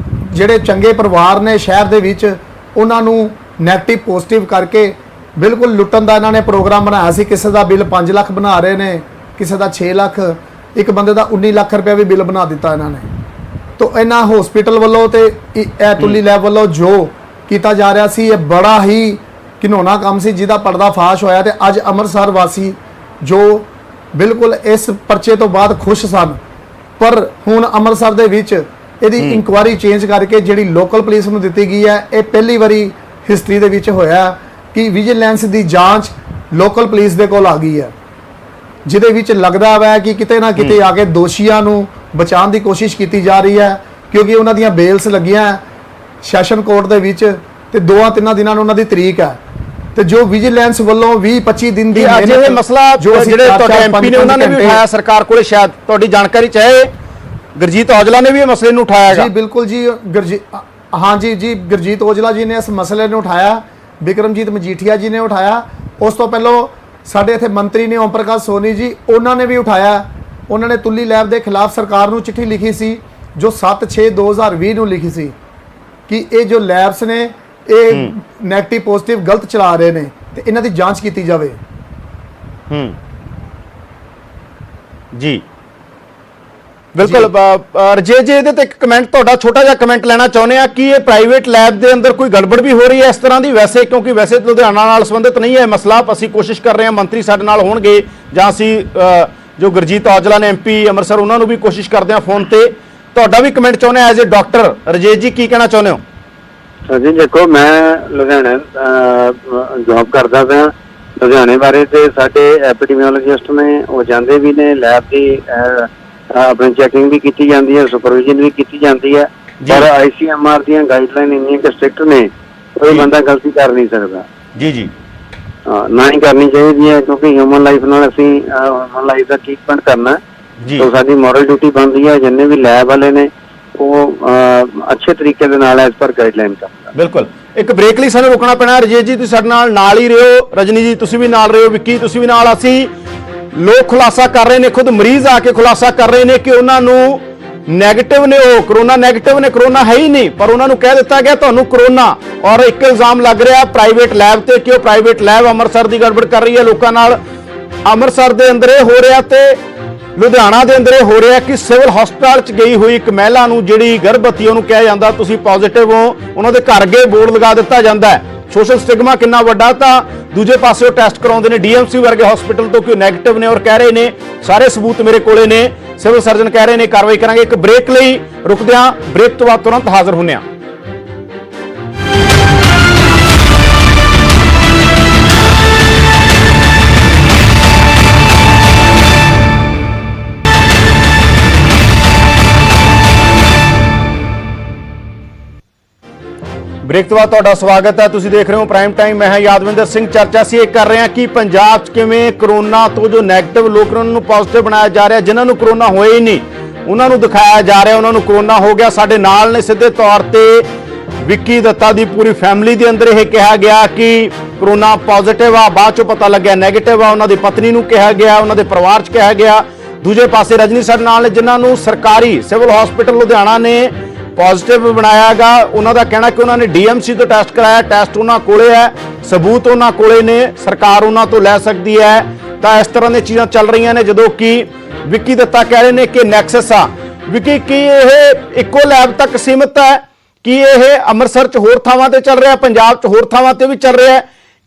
F: ਜਿਹੜੇ ਚੰਗੇ ਪਰਿਵਾਰ ਨੇ ਸ਼ਹਿਰ ਦੇ ਵਿੱਚ ਉਹਨਾਂ ਨੂੰ ਨੈਗੇਟਿਵ ਪੋਜ਼ਿਟਿਵ ਕਰਕੇ ਬਿਲਕੁਲ ਲੁੱਟਣ ਦਾ ਇਹਨਾਂ ਨੇ ਪ੍ਰੋਗਰਾਮ ਬਣਾਇਆ ਸੀ। ਕਿਸੇ ਦਾ ਬਿੱਲ 5 ਲੱਖ ਬਣਾ ਰਹੇ ਨੇ, ਕਿਸੇ ਦਾ 6 ਲੱਖ, ਇੱਕ ਬੰਦੇ ਦਾ 19 ਲੱਖ ਰੁਪਏ ਵੀ ਬਿੱਲ ਬਣਾ ਦਿੱਤਾ ਇਹਨਾਂ ਨੇ। ਤੋ ਇਹਨਾਂ ਹਸਪੀਟਲ ਵੱਲੋਂ ਤੇ ਇਹ ਤੁੱਲੀ ਲੈਬ ਵੱਲੋਂ ਜੋ ਕੀਤਾ ਜਾ ਰਿਹਾ ਸੀ, ਇਹ ਬੜਾ ਹੀ ਘਿਨੌਣਾ ਕੰਮ ਸੀ, ਜਿਹਦਾ ਪਰਦਾ ਫਾਸ਼ ਹੋਇਆ। ਤੇ ਅੱਜ ਅੰਮ੍ਰਿਤਸਰ ਵਾਸੀ ਜੋ ਬਿਲਕੁਲ ਇਸ ਪਰਚੇ ਤੋਂ ਬਾਅਦ ਖੁਸ਼ ਸਨ, ਪਰ ਹੁਣ ਅੰਮ੍ਰਿਤਸਰ ਦੇ ਵਿੱਚ ਇਹਦੀ ਇਨਕੁਆਇਰੀ ਚੇਂਜ ਕਰਕੇ ਜਿਹੜੀ ਲੋਕਲ ਪੁਲਿਸ ਨੂੰ ਦਿੱਤੀ ਗਈ ਹੈ, ਇਹ ਪਹਿਲੀ ਵਾਰੀ ਹਿਸਟਰੀ ਦੇ ਵਿੱਚ ਹੋਇਆ ਕਿ ਵਿਜੀਲੈਂਸ ਦੀ ਜਾਂਚ ਲੋਕਲ ਪੁਲਿਸ ਦੇ ਕੋਲ ਆ ਗਈ ਹੈ, ਜਿਹਦੇ ਵਿੱਚ ਲੱਗਦਾ ਹੈ ਕਿ ਕਿਤੇ ਨਾ ਕਿਤੇ ਆ ਕੇ ਦੋਸ਼ੀਆਂ ਨੂੰ ਬਚਾਉਣ ਦੀ ਕੋਸ਼ਿਸ਼ ਕੀਤੀ ਜਾ ਰਹੀ ਹੈ। ਕਿਉਂਕਿ ਉਹਨਾਂ ਦੀਆਂ ਬੇਲਸ ਲੱਗੀਆਂ ਸੈਸ਼ਨ ਕੋਰਟ ਦੇ ਵਿੱਚ, ਤੇ 2-3 ਦਿਨਾਂ ਨੂੰ ਉਹਨਾਂ ਦੀ ਤਰੀਕ ਹੈ। ਤੇ ਜੋ ਵਿਜੀਲੈਂਸ ਵੱਲੋਂ 20-25 ਦਿਨ ਦੀ
A: ਅੱਜ ਇਹ ਮਸਲਾ ਜਿਹੜੇ ਤੁਹਾਡੇ MP ਨੇ ਉਹਨਾਂ ਨੇ ਵੀ ਉਠਾਇਆ ਸਰਕਾਰ ਕੋਲੇ, ਸ਼ਾਇਦ ਤੁਹਾਡੀ ਜਾਣਕਾਰੀ ਚ ਹੈ, ਗੁਰਜੀਤ ਔਜਲਾ ਨੇ ਵੀ ਇਹ ਮਸਲੇ ਨੂੰ ਉਠਾਇਆ ਹੈਗਾ।
F: ਜੀ ਬਿਲਕੁਲ ਜੀ, ਜੀ ਗੁਰਜੀਤ ਔਜਲਾ ਜੀ ਨੇ ਇਸ ਮਸਲੇ ਨੂੰ ਉਠਾਇਆ, ਬਿਕਰਮਜੀਤ ਮਜੀਠੀਆ ਜੀ ਨੇ ਉਠਾਇਆ। ਉਸ ਤੋਂ ਪਹਿਲਾਂ ਸਾਡੇ ਇੱਥੇ ਮੰਤਰੀ ਨੇ ਓਮ ਪ੍ਰਕਾਸ਼ ਸੋਨੀ ਜੀ, ਉਹਨਾਂ ਨੇ ਵੀ ਉਠਾਇਆ। ਉਹਨਾਂ ਨੇ ਤੁੱਲੀ ਲੈਬ ਦੇ ਖਿਲਾਫ ਸਰਕਾਰ ਨੂੰ ਚਿੱਠੀ ਲਿਖੀ ਸੀ, ਜੋ 7/6/2020 ਨੂੰ ਲਿਖੀ ਸੀ ਕਿ ਇਹ ਜੋ ਲੈਬਸ ਨੇ ਇਹ ਨੈਗੇਟਿਵ ਪੋਜ਼ਿਟਿਵ ਗਲਤ ਚਲਾ ਰਹੇ ਨੇ ਤੇ ਇਹਨਾਂ ਦੀ ਜਾਂਚ ਕੀਤੀ ਜਾਵੇ।
A: ਜੀ ਬਿਲਕੁਲ। ਰਜੇ ਜੀ, ਇਹਦੇ ਤੇ ਇੱਕ ਕਮੈਂਟ, ਤੁਹਾਡਾ ਛੋਟਾ ਜਿਹਾ ਕਮੈਂਟ ਲੈਣਾ ਚਾਹੁੰਦੇ ਆ ਕਿ ਇਹ ਪ੍ਰਾਈਵੇਟ ਲੈਬ ਦੇ ਅੰਦਰ ਕੋਈ ਗੜਬੜ ਵੀ ਹੋ ਰਹੀ ਹੈ ਇਸ ਤਰ੍ਹਾਂ ਦੀ? ਵੈਸੇ ਕਿਉਂਕਿ ਵੈਸੇ ਲੁਧਿਆਣਾ ਨਾਲ ਸੰਬੰਧਿਤ ਨਹੀਂ ਹੈ ਮਸਲਾ, ਅਸੀਂ ਕੋਸ਼ਿਸ਼ ਕਰ ਰਹੇ ਹਾਂ ਮੰਤਰੀ ਸਾਡੇ ਨਾਲ ਹੋਣਗੇ, ਜਾਂ ਅਸੀਂ ਜੋ ਗੁਰਜੀਤ ਔਜਲਾ ਨੇ MP ਅੰਮ੍ਰਿਤਸਰ, ਉਹਨਾਂ ਨੂੰ ਵੀ ਕੋਸ਼ਿਸ਼ ਕਰਦੇ ਹਾਂ ਫੋਨ ਤੇ। ਤੁਹਾਡਾ ਵੀ ਕਮੈਂਟ ਚਾਹੁੰਦੇ ਆ ਐਜ਼ ਏ ਡਾਕਟਰ। ਰਜੇਸ਼ ਜੀ, ਕੀ ਕਹਿਣਾ ਚਾਹੁੰਦੇ ਹੋ?
H: ਜੀ ਦੇਖੋ, ਮੈਂ ਲੁਧਿਆਣੇ ਜੌਬ ਕਰਦਾ ਪਿਆ। ਲੁਧਿਆਣੇ ਬਾਰੇ ਤੇ ਸਾਡੇ ਐਪੀਡੈਮੀਓਲੋਜਿਸਟ ਨੇ, ਉਹ ਜਾਂਦੇ ਵੀ ਨੇ ਲੈਬ ਦੀ ਆਪਣੀ ਚੈਕਿੰਗ ਵੀ ਕੀਤੀ ਜਾਂਦੀ ਹੈ, ਸੁਪਰਵਿਜ਼ਨ ਵੀ ਕੀਤੀ ਜਾਂਦੀ ਹੈ। ਪਰ ICMR ਦੀਆਂ ਗਾਈਡਲਾਈਨ ਇੰਨੀਆਂ ਕਿ ਸਟ੍ਰਿਕਟ ਨੇ, ਕੋਈ ਬੰਦਾ ਗਲਤੀ ਕਰ ਨਹੀਂ ਸਕਦਾ।
A: ਜੀ
H: ਨਾ ਹੀ ਕਰਨੀ ਚਾਹੀਦੀ ਹੈ, ਕਿਉਂਕਿ ਹਿਊਮਨ ਲਾਈਫ ਨਾਲ ਅਸੀਂ ਹਿਊਮਨ ਲਾਈਫ ਦਾ ਟ੍ਰੀਟਮੈਂਟ ਕਰਨਾ, ਤਾਂ ਸਾਡੀ ਮੋਰਲ ਡਿਊਟੀ ਬਣਦੀ ਹੈ। ਜਿੰਨੇ ਵੀ ਲੈਬ ਵਾਲੇ ਨੇ ਉਹ ਅੱਛੇ ਤਰੀਕੇ ਦੇ ਨਾਲ ਐਸ ਪਰ ਗਾਈਡਲਾਈਨ ਕਰਨਾ।
A: ਬਿਲਕੁਲ। ਇੱਕ ਬ੍ਰੇਕ ਲਈ ਸਾਨੂੰ ਰੁਕਣਾ ਪੈਣਾ। ਰਜੇਸ਼ ਜੀ, ਤੁਸੀਂ ਸਾਡੇ ਨਾਲ ਹੀ ਰਹੋ, ਰਜਨੀ ਜੀ ਤੁਸੀਂ ਵੀ ਨਾਲ ਰਹੋ, ਵਿੱਕੀ ਤੁਸੀਂ ਵੀ ਨਾਲ। ਅਸੀਂ ਲੋਕ ਖੁਲਾਸਾ ਕਰ ਰਹੇ ਨੇ, ਖੁਦ ਮਰੀਜ਼ ਆ ਕੇ ਖੁਲਾਸਾ ਕਰ ਰਹੇ ਨੇ ਕਿ ਉਹਨਾਂ ਨੂੰ ਨੈਗੇਟਿਵ ਨੇ, ਉਹ ਕਰੋਨਾ ਨੈਗੇਟਿਵ ਨੇ, ਕਰੋਨਾ ਹੈ ਹੀ ਨਹੀਂ, ਪਰ ਉਹਨਾਂ ਨੂੰ ਕਹਿ ਦਿੱਤਾ ਗਿਆ ਤੁਹਾਨੂੰ ਕਰੋਨਾ। ਔਰ ਇੱਕ ਇਲਜ਼ਾਮ ਲੱਗ ਰਿਹਾ ਪ੍ਰਾਈਵੇਟ ਲੈਬ ਤੇ ਕਿ ਉਹ ਪ੍ਰਾਈਵੇਟ ਲੈਬ ਅੰਮ੍ਰਿਤਸਰ ਦੀ ਗੜਬੜ ਕਰ ਰਹੀ ਹੈ ਲੋਕਾਂ ਨਾਲ। ਅੰਮ੍ਰਿਤਸਰ ਦੇ ਅੰਦਰ ਇਹ ਹੋ ਰਿਹਾ ਤੇ ਲੁਧਿਆਣਾ ਦੇ ਅੰਦਰ ਇਹ ਹੋ ਰਿਹਾ ਕਿ ਸਿਵਲ ਹਸਪਤਾਲ 'ਚ ਗਈ ਹੋਈ ਇੱਕ ਮਹਿਲਾ ਨੂੰ, ਜਿਹੜੀ ਗਰਭਵਤੀ, ਉਹਨੂੰ ਕਿਹਾ ਜਾਂਦਾ ਤੁਸੀਂ ਪੋਜ਼ਿਟਿਵ ਹੋ, ਉਹਨਾਂ ਦੇ ਘਰ ਅੱਗੇ ਬੋਰਡ ਲਗਾ ਦਿੱਤਾ ਜਾਂਦਾ ਹੈ। ਸੋਸ਼ਲ ਸਟਿਗਮਾ ਕਿੰਨਾ ਵੱਡਾ। ਤਾਂ ਦੂਜੇ ਪਾਸੇ ਉਹ ਟੈਸਟ ਕਰਾਉਂਦੇ ਨੇ DMC ਵਰਗੇ ਹਸਪੀਟਲ ਤੋਂ ਕਿ ਉਹ ਨੈਗੇਟਿਵ ਨੇ, ਔਰ ਕਹਿ ਰਹੇ ਨੇ ਸਾਰੇ ਸਬੂਤ ਮੇਰੇ ਕੋਲੇ ਨੇ, ਸਿਵਲ ਸਰਜਨ ਕਹਿ ਰਹੇ ਨੇ ਕਾਰਵਾਈ ਕਰਾਂਗੇ। ਇੱਕ ਬ੍ਰੇਕ ਲਈ ਰੁਕਦੇ ਹਾਂ, ਬ੍ਰੇਕ ਤੋਂ ਬਾਅਦ ਤੁਰੰਤ ਹਾਜ਼ਰ ਹੁੰਦੇ ਹਾਂ। ਬ੍ਰੇਕ ਤੋਂ ਬਾਅਦ ਤੁਹਾਡਾ ਸਵਾਗਤ ਹੈ। ਤੁਸੀਂ ਦੇਖ ਰਹੇ ਹੋ ਪ੍ਰਾਈਮ ਟਾਈਮ। ਮੈਂ ਹਾਂ ਯਾਦਵਿੰਦਰ ਸਿੰਘ। ਚਰਚਾ ਅਸੀਂ ਇਹ ਕਰ ਰਹੇ ਹਾਂ ਕਿ ਪੰਜਾਬ 'ਚ ਕਿਵੇਂ ਕਰੋਨਾ ਤੋਂ ਜੋ ਨੈਗੇਟਿਵ ਲੋਕ ਨੇ ਉਹਨਾਂ ਨੂੰ ਪੋਜ਼ਿਟਿਵ ਬਣਾਇਆ ਜਾ ਰਿਹਾ, ਜਿਨ੍ਹਾਂ ਨੂੰ ਕਰੋਨਾ ਹੋਇਆ ਹੀ ਨਹੀਂ ਉਹਨਾਂ ਨੂੰ ਦਿਖਾਇਆ ਜਾ ਰਿਹਾ ਉਹਨਾਂ ਨੂੰ ਕਰੋਨਾ ਹੋ ਗਿਆ। ਸਾਡੇ ਨਾਲ ਨੇ ਸਿੱਧੇ ਤੌਰ ਤੇ ਵਿੱਕੀ ਦੱਤਾ ਦੀ ਪੂਰੀ ਫੈਮਿਲੀ ਦੇ ਅੰਦਰ ਇਹ ਕਿਹਾ ਗਿਆ ਕਿ ਕਰੋਨਾ ਪੋਜ਼ਿਟਿਵ ਆ, ਬਾਅਦ ਚੋਂ ਪਤਾ ਲੱਗਿਆ ਨੈਗੇਟਿਵ ਆ। ਉਹਨਾਂ ਦੀ ਪਤਨੀ ਨੂੰ ਕਿਹਾ ਗਿਆ, ਉਹਨਾਂ ਦੇ ਪਰਿਵਾਰ 'ਚ ਕਿਹਾ ਗਿਆ। ਦੂਜੇ ਪਾਸੇ ਰਜਨੀ ਸਾਡੇ ਨਾਲ ਨੇ ਜਿਨ੍ਹਾਂ ਨੂੰ ਸਰਕਾਰੀ ਸਿਵਲ ਹਸਪੀਟਲ ਲੁਧਿਆਣਾ ਨੇ ਪੋਜ਼ਿਟਿਵ ਬਣਾਇਆਗਾ। ਉਹਨਾਂ ਦਾ ਕਹਿਣਾ ਕਿ ਉਹਨਾਂ ਨੇ ਡੀਐਮਸੀ ਤੋਂ ਟੈਸਟ ਕਰਾਇਆ, ਟੈਸਟ ਉਹਨਾਂ ਕੋਲੇ ਹੈ, ਸਬੂਤ ਉਹਨਾਂ ਕੋਲੇ ਨੇ, ਸਰਕਾਰ ਉਹਨਾਂ ਤੋਂ ਲੈ ਸਕਦੀ ਹੈ। ਤਾਂ ਇਸ ਤਰ੍ਹਾਂ ਦੀਆਂ ਚੀਜ਼ਾਂ ਚੱਲ ਰਹੀਆਂ ਨੇ ਜਦੋਂ ਕਿ ਵਿੱਕੀ ਦੱਤਾ ਕਹਿ ਰਹੇ ਨੇ ਕਿ ਨੈਕਸਸ ਆ। ਵਿੱਕੀ, ਕੀ ਇਹ ਇੱਕੋ ਲੈਬ ਤੱਕ ਸੀਮਿਤ ਹੈ ਕਿ ਇਹ ਅੰਮ੍ਰਿਤਸਰ 'ਚ ਹੋਰ ਥਾਵਾਂ ਤੇ ਚੱਲ ਰਿਹਾ, ਪੰਜਾਬ 'ਚ ਹੋਰ ਥਾਵਾਂ ਤੇ ਵੀ ਚੱਲ ਰਿਹਾ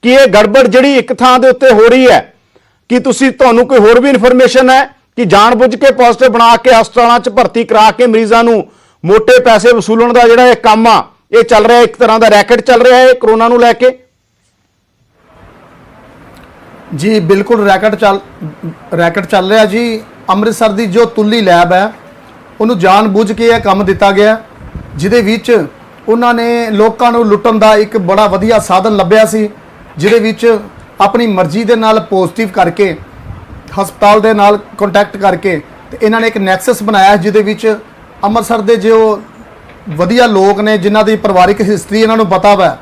A: ਕਿ ਇਹ ਗੜਬੜ ਜਿਹੜੀ ਇੱਕ ਥਾਂ ਦੇ ਉੱਤੇ ਹੋ ਰਹੀ ਹੈ ਕਿ ਤੁਹਾਨੂੰ ਕੋਈ ਹੋਰ ਵੀ ਇਨਫੋਰਮੇਸ਼ਨ ਹੈ ਕਿ ਜਾਣਬੁੱਝ ਕੇ ਪੋਜ਼ਿਟਿਵ ਬਣਾ ਕੇ ਹਸਪਤਾਲਾਂ 'ਚ ਭਰਤੀ ਕਰਾ ਕੇ ਮਰੀਜ਼ਾਂ ਨੂੰ ਮੋٹے ਪੈਸੇ ਵਸੂਲਣ ਦਾ ਜਿਹੜਾ ਇਹ ਕੰਮ ਆ ਇਹ ਚੱਲ ਰਿਹਾ, ਇੱਕ ਤਰ੍ਹਾਂ ਦਾ ਰੈਕਟ ਚੱਲ ਰਿਹਾ ਹੈ ਕਰੋਨਾ ਨੂੰ ਲੈ ਕੇ?
F: ਜੀ ਬਿਲਕੁਲ ਰੈਕਟ ਚੱਲ ਰਿਹਾ ਜੀ। ਅੰਮ੍ਰਿਤਸਰ ਦੀ ਜੋ ਤੁੱਲੀ ਲੈਬ ਹੈ ਉਹਨੂੰ ਜਾਣਬੁੱਝ ਕੇ ਇਹ ਕੰਮ ਦਿੱਤਾ ਗਿਆ, ਜਿਹਦੇ ਵਿੱਚ ਉਹਨਾਂ ਨੇ ਲੋਕਾਂ ਨੂੰ ਲੁੱਟਣ ਦਾ ਇੱਕ ਬੜਾ ਵਧੀਆ ਸਾਧਨ ਲੱਭਿਆ ਸੀ, ਜਿਹਦੇ ਵਿੱਚ ਆਪਣੀ ਮਰਜ਼ੀ ਦੇ ਨਾਲ ਪੋਜ਼ਿਟਿਵ ਕਰਕੇ ਹਸਪਤਾਲ ਦੇ ਨਾਲ ਕੰਟੈਕਟ ਕਰਕੇ ਤੇ ਇਹਨਾਂ ਨੇ ਇੱਕ ਨੈਕਸਸ ਬਣਾਇਆ, ਜਿਹਦੇ ਵਿੱਚ ਅੰਮ੍ਰਿਤਸਰ ਦੇ ਜੋ ਵਧੀਆ ਲੋਕ ਨੇ ਜਿਨ੍ਹਾਂ ਦੀ ਪਰਿਵਾਰਿਕ ਹਿਸਟਰੀ ਇਹਨਾਂ ਨੂੰ ਪਤਾ ਵਾ,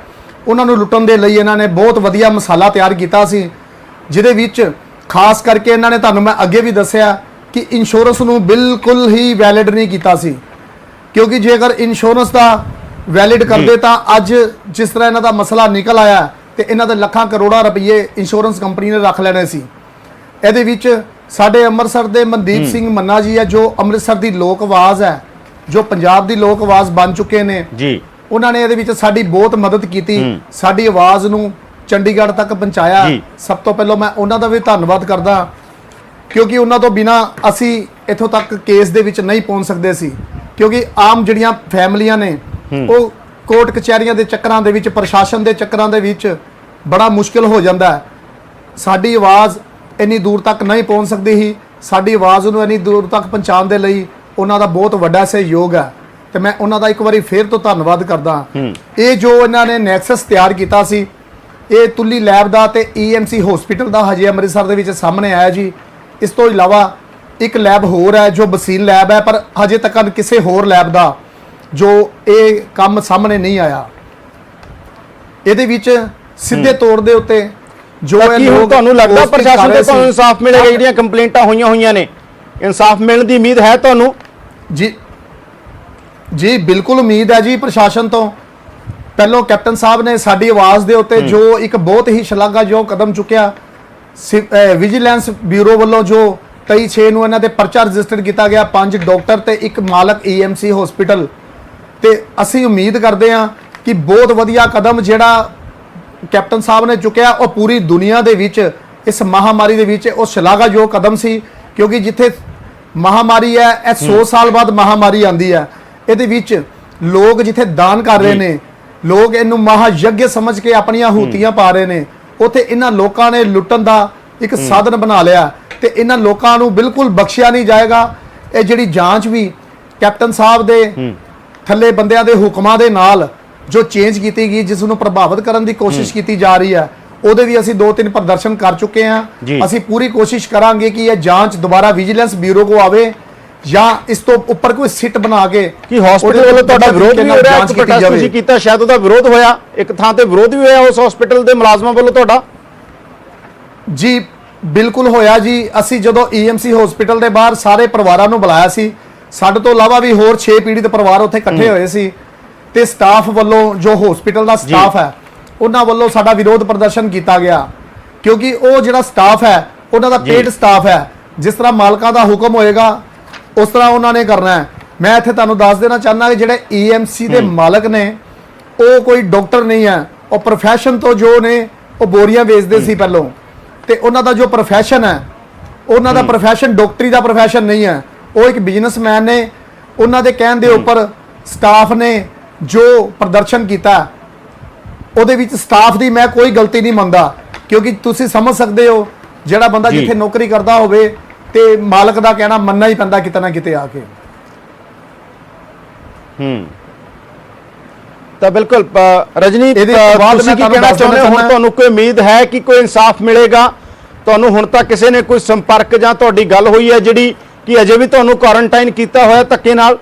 F: ਉਹਨਾਂ ਨੂੰ ਲੁੱਟਣ ਦੇ ਲਈ ਇਹਨਾਂ ਨੇ ਬਹੁਤ ਵਧੀਆ ਮਸਾਲਾ ਤਿਆਰ ਕੀਤਾ ਸੀ, ਜਿਹਦੇ ਵਿੱਚ ਖਾਸ ਕਰਕੇ ਇਹਨਾਂ ਨੇ ਤੁਹਾਨੂੰ ਮੈਂ ਅੱਗੇ ਵੀ ਦੱਸਿਆ ਕਿ ਇੰਸ਼ੋਰੈਂਸ ਨੂੰ ਬਿਲਕੁਲ ਹੀ ਵੈਲਿਡ ਨਹੀਂ ਕੀਤਾ ਸੀ। ਕਿਉਂਕਿ ਜੇਕਰ ਇੰਸ਼ੋਰੈਂਸ ਦਾ ਵੈਲਿਡ ਕਰਦੇ ਤਾਂ ਅੱਜ ਜਿਸ ਤਰ੍ਹਾਂ ਇਹਨਾਂ ਦਾ ਮਸਲਾ ਨਿਕਲ ਆਇਆ ਤੇ ਇਹਨਾਂ ਦੇ ਲੱਖਾਂ ਕਰੋੜਾਂ ਰੁਪਏ ਇੰਸ਼ੋਰੈਂਸ ਕੰਪਨੀ ਨੇ ਰੱਖ ਲੈਣੇ ਸੀ। ਇਹਦੇ ਵਿੱਚ ਸਾਡੇ ਅੰਮ੍ਰਿਤਸਰ ਦੇ ਮਨਦੀਪ ਸਿੰਘ ਮੰਨਾ ਜੀ ਹੈ, ਜੋ ਅੰਮ੍ਰਿਤਸਰ ਦੀ ਲੋਕ ਆਵਾਜ਼ ਹੈ, ਜੋ ਪੰਜਾਬ ਦੀ ਲੋਕ ਆਵਾਜ਼ ਬਣ ਚੁੱਕੇ ਨੇ ਜੀ। ਉਹਨਾਂ ਨੇ ਇਹਦੇ ਵਿੱਚ ਸਾਡੀ ਬਹੁਤ ਮਦਦ ਕੀਤੀ, ਸਾਡੀ ਆਵਾਜ਼ ਨੂੰ ਚੰਡੀਗੜ੍ਹ ਤੱਕ ਪਹੁੰਚਾਇਆ। ਸਭ ਤੋਂ ਪਹਿਲਾਂ ਮੈਂ ਉਹਨਾਂ ਦਾ ਵੀ ਧੰਨਵਾਦ ਕਰਦਾ, ਕਿਉਂਕਿ ਉਹਨਾਂ ਤੋਂ ਬਿਨਾ ਅਸੀਂ ਇੱਥੋਂ ਤੱਕ ਕੇਸ ਦੇ ਵਿੱਚ ਨਹੀਂ ਪਹੁੰਚ ਸਕਦੇ ਸੀ। ਕਿਉਂਕਿ ਆਮ ਜਿਹੜੀਆਂ ਫੈਮਲੀਆਂ ਨੇ ਉਹ ਕੋਰਟ ਕਚਹਿਰੀਆਂ ਦੇ ਚੱਕਰਾਂ ਦੇ ਵਿੱਚ, ਪ੍ਰਸ਼ਾਸਨ ਦੇ ਚੱਕਰਾਂ ਦੇ ਵਿੱਚ ਬੜਾ ਮੁਸ਼ਕਿਲ ਹੋ ਜਾਂਦਾ ਹੈ। ਸਾਡੀ ਆਵਾਜ਼ ਇੰਨੀ ਦੂਰ ਤੱਕ ਨਹੀਂ ਪਹੁੰਚ ਸਕਦੀ ਸੀ। ਸਾਡੀ ਆਵਾਜ਼ ਨੂੰ ਇੰਨੀ ਦੂਰ ਤੱਕ ਪਹੁੰਚਾਉਣ ਦੇ ਲਈ ਉਹਨਾਂ ਦਾ ਬਹੁਤ ਵੱਡਾ ਸਹਿਯੋਗ ਹੈ ਤੇ ਮੈਂ ਉਹਨਾਂ ਦਾ ਇੱਕ ਵਾਰੀ ਫੇਰ ਤੋਂ ਧੰਨਵਾਦ ਕਰਦਾ। ਇਹ ਜੋ ਇਹਨਾਂ ਨੇ ਨੈਕਸਸ ਤਿਆਰ ਕੀਤਾ ਸੀ, ਇਹ ਤੁੱਲੀ ਲੈਬ ਦਾ ਤੇ ਈਐਮਸੀ ਹਸਪੀਟਲ ਦਾ ਹਜੇ ਅੰਮ੍ਰਿਤਸਰ ਦੇ ਵਿੱਚ ਸਾਹਮਣੇ ਆਇਆ ਜੀ। ਇਸ ਤੋਂ ਇਲਾਵਾ ਇੱਕ ਲੈਬ ਹੋਰ ਹੈ ਜੋ ਬਸੀਨ ਲੈਬ ਹੈ, ਪਰ ਹਜੇ ਤੱਕ ਕਿਸੇ ਹੋਰ ਲੈਬ ਦਾ ਜੋ ਇਹ ਕੰਮ ਸਾਹਮਣੇ ਨਹੀਂ ਆਇਆ। ਇਹਦੇ ਵਿੱਚ ਸਿੱਧੇ ਤੌਰ ਦੇ ਉੱਤੇ ਜੋ ਇਹ ਲੋਕ
A: ਤੁਹਾਨੂੰ ਲੱਗਦਾ ਪ੍ਰਸ਼ਾਸਨ ਤੋਂ ਤੁਹਾਨੂੰ ਇਨਸਾਫ ਮਿਲੇਗਾ? ਜਿਹੜੀਆਂ ਕੰਪਲੇਂਟਾਂ ਹੋਈਆਂ ਨੇ ਇਨਸਾਫ ਮਿਲਣ ਦੀ ਉਮੀਦ ਹੈ ਤੁਹਾਨੂੰ? ਜੀ ਬਿਲਕੁਲ ਉਮੀਦ ਹੈ ਜੀ ਪ੍ਰਸ਼ਾਸਨ ਤੋਂ। ਪਹਿਲੋਂ ਕੈਪਟਨ ਸਾਹਿਬ ਨੇ ਸਾਡੀ ਆਵਾਜ਼ ਦੇ ਉੱਤੇ ਜੋ ਇੱਕ ਬਹੁਤ ਹੀ ਸ਼ਲਾਘਾਯੋਗ ਕਦਮ ਚੁੱਕਿਆ, ਵਿਜੀਲੈਂਸ ਬਿਊਰੋ ਵੱਲੋਂ ਜੋ 23/6 ਨੂੰ ਇਹਨਾਂ ਦੇ ਪਰਚਾ ਰਜਿਸਟਰ ਕੀਤਾ ਗਿਆ, 5 ਡਾਕਟਰ ਤੇ ਇੱਕ ਮਾਲਕ ਈਐਮਸੀ ਹਸਪੀਟਲ, ਤੇ ਅਸੀਂ ਉਮੀਦ ਕਰਦੇ ਹਾਂ ਕਿ ਬਹੁਤ ਵਧੀਆ ਕਦਮ ਜਿਹੜਾ ਕੈਪਟਨ ਸਾਹਿਬ ਨੇ ਚੁੱਕਿਆ ਉਹ ਪੂਰੀ ਦੁਨੀਆ ਦੇ ਵਿੱਚ ਇਸ ਮਹਾਮਾਰੀ ਦੇ ਵਿੱਚ ਉਹ ਸ਼ਲਾਘਾਯੋਗ ਕਦਮ ਸੀ। ਕਿਉਂਕਿ ਜਿੱਥੇ ਮਹਾਮਾਰੀ ਹੈ, ਇਹ 100 ਸਾਲ ਬਾਅਦ ਮਹਾਮਾਰੀ ਆਉਂਦੀ ਹੈ, ਇਹਦੇ ਵਿੱਚ ਲੋਕ ਜਿੱਥੇ ਦਾਨ ਕਰ ਰਹੇ ਨੇ, ਲੋਕ ਇਹਨੂੰ ਮਹਾਯੱਗ ਸਮਝ ਕੇ ਆਪਣੀਆਂ ਹੂਤੀਆਂ ਪਾ ਰਹੇ ਨੇ, ਉੱਥੇ ਇਹਨਾਂ ਲੋਕਾਂ ਨੇ ਲੁੱਟਣ ਦਾ ਇੱਕ ਸਾਧਨ ਬਣਾ ਲਿਆ ਤੇ ਇਹਨਾਂ ਲੋਕਾਂ ਨੂੰ ਬਿਲਕੁਲ ਬਖਸ਼ਿਆ ਨਹੀਂ ਜਾਏਗਾ। ਇਹ ਜਿਹੜੀ ਜਾਂਚ ਵੀ ਕੈਪਟਨ ਸਾਹਿਬ ਦੇ ਥੱਲੇ ਬੰਦਿਆਂ ਦੇ ਹੁਕਮਾਂ ਦੇ ਨਾਲ ਜੋ ਚੇਂਜ ਕੀਤੀ ਗਈ, ਜਿਸ ਨੂੰ ਪ੍ਰਭਾਵਿਤ ਕਰਨ ਦੀ ਕੋਸ਼ਿਸ਼ ਕੀਤੀ ਜਾ ਰਹੀ ਹੈ, ਉਹਦੇ ਵੀ ਅਸੀਂ 2-3 ਪ੍ਰਦਰਸ਼ਨ ਕਰ ਚੁੱਕੇ ਹਾਂ। ਅਸੀਂ ਪੂਰੀ ਕੋਸ਼ਿਸ਼ ਕਰਾਂਗੇ ਕਿ ਇਹ ਜਾਂਚ ਦੁਬਾਰਾ ਵਿਜੀਲੈਂਸ ਬਿਊਰੋ ਕੋ ਆਵੇ ਜਾਂ ਇਸ ਤੋਂ ਉੱਪਰ ਕੋਈ ਸਿੱਟ ਬਣਾ ਕੇ ਕਿ ਹਸਪੀਟਲ ਵੱਲੋਂ ਤੁਹਾਡਾ ਵਿਰੋਧ ਵੀ ਹੋ ਰਿਹਾ। ਇੱਕ ਪ੍ਰੋਟੈਸਟ ਤੁਸੀਂ ਕੀਤਾ, ਸ਼ਾਇਦ ਉਹਦਾ ਵਿਰੋਧ ਹੋਇਆ, ਇੱਕ ਥਾਂ ਤੇ ਵਿਰੋਧ ਵੀ ਹੋਇਆ ਉਸ ਹਸਪੀਟਲ ਦੇ ਮੁਲਾਜ਼ਮਾਂ ਵੱਲੋਂ ਤੁਹਾਡਾ?
F: ਜੀ ਬਿਲਕੁਲ ਹੋਇਆ ਜੀ। ਅਸੀਂ ਜਦੋਂ ਈਐਮਸੀ ਹਸਪੀਟਲ ਦੇ ਬਾਹਰ ਸਾਰੇ ਪਰਿਵਾਰਾਂ ਨੂੰ ਬੁਲਾਇਆ ਸੀ, ਸਾਡੇ ਤੋਂ ਇਲਾਵਾ ਵੀ ਹੋਰ 6 ਪੀੜਿਤ ਪਰਿਵਾਰ ਉੱਥੇ ਇਕੱਠੇ ਹੋਏ ਸੀ, ਤੇ ਸਟਾਫ ਵੱਲੋਂ ਜੋ ਹਸਪੀਟਲ ਦਾ ਸਟਾਫ ਹੈ ਉਹਨਾਂ ਵੱਲੋਂ ਸਾਡਾ ਵਿਰੋਧ ਪ੍ਰਦਰਸ਼ਨ ਕੀਤਾ ਗਿਆ। ਕਿਉਂਕਿ ਉਹ ਜਿਹੜਾ ਸਟਾਫ ਹੈ ਉਹਨਾਂ ਦਾ ਪੇਡ ਸਟਾਫ ਹੈ, ਜਿਸ ਤਰ੍ਹਾਂ ਮਾਲਕਾਂ ਦਾ ਹੁਕਮ ਹੋਏਗਾ ਉਸ ਤਰ੍ਹਾਂ ਉਹਨਾਂ ਨੇ ਕਰਨਾ ਹੈ। ਮੈਂ ਇੱਥੇ ਤੁਹਾਨੂੰ ਦੱਸ ਦੇਣਾ ਚਾਹੁੰਦਾ ਕਿ ਜਿਹੜੇ ਈਐਮਸੀ ਦੇ ਮਾਲਕ ਨੇ ਉਹ ਕੋਈ ਡਾਕਟਰ ਨਹੀਂ ਹੈ, ਉਹ ਪ੍ਰੋਫੈਸ਼ਨ ਤੋਂ ਜੋ ਨੇ ਉਹ ਬੋਰੀਆਂ ਵੇਚਦੇ ਸੀ ਪਹਿਲੋਂ, ਤੇ ਉਹਨਾਂ ਦਾ ਜੋ ਪ੍ਰੋਫੈਸ਼ਨ ਹੈ, ਉਹਨਾਂ ਦਾ ਪ੍ਰੋਫੈਸ਼ਨ ਡਾਕਟਰੀ ਦਾ ਪ੍ਰੋਫੈਸ਼ਨ ਨਹੀਂ ਹੈ, ਉਹ ਇੱਕ ਬਿਜ਼ਨਸਮੈਨ ਨੇ। ਉਹਨਾਂ ਦੇ ਕਹਿਣ ਦੇ ਉੱਪਰ ਸਟਾਫ ਨੇ ਜੋ ਪ੍ਰਦਰਸ਼ਨ ਕੀਤਾ, ਉਹਦੇ ਵਿੱਚ ਸਟਾਫ ਦੀ ਮੈਂ ਕੋਈ ਗਲਤੀ ਨਹੀਂ ਮੰਨਦਾ, ਕਿਉਂਕਿ ਤੁਸੀਂ ਸਮਝ ਸਕਦੇ ਹੋ ਜਿਹੜਾ ਬੰਦਾ ਜਿੱਥੇ ਨੌਕਰੀ ਕਰਦਾ ਹੋਵੇ ਤੇ ਮਾਲਕ ਦਾ ਕਹਿਣਾ ਮੰਨਣਾ ਹੀ ਪੈਂਦਾ ਕਿਤੇ ਨਾ ਕਿਤੇ ਆ ਕੇ।
A: ਤਾਂ ਬਿਲਕੁਲ ਰਜਨੀ
F: ਇਹਦੇ ਤੋਂ ਬਾਅਦ
A: ਤੁਸੀਂ ਕੀ
F: ਮੈਂ
A: ਕਹਿਣਾ
F: ਤੁਹਾਨੂੰ
A: ਚਾਹੁੰਦੇ ਹੋ? ਹੁਣ
F: ਦੱਸਣਾ-
A: ਤੁਹਾਨੂੰ ਕੋਈ ਉਮੀਦ ਹੈ ਕਿ ਕੋਈ ਇਨਸਾਫ ਮਿਲੇਗਾ? ਤੁਹਾਨੂੰ ਹੁਣ ਤੱਕ ਕਿਸੇ ਨੇ ਕੋਈ ਸੰਪਰਕ ਜਾਂ ਤੁਹਾਡੀ ਗੱਲ ਹੋਈ ਹੈ ਜਿਹੜੀ ਕਿ ਅਜੇ ਵੀ ਤੁਹਾਨੂੰ ਕੁਆਰੰਟਾਈਨ ਕੀਤਾ ਹੋਇਆ ਧੱਕੇ ਨਾਲ?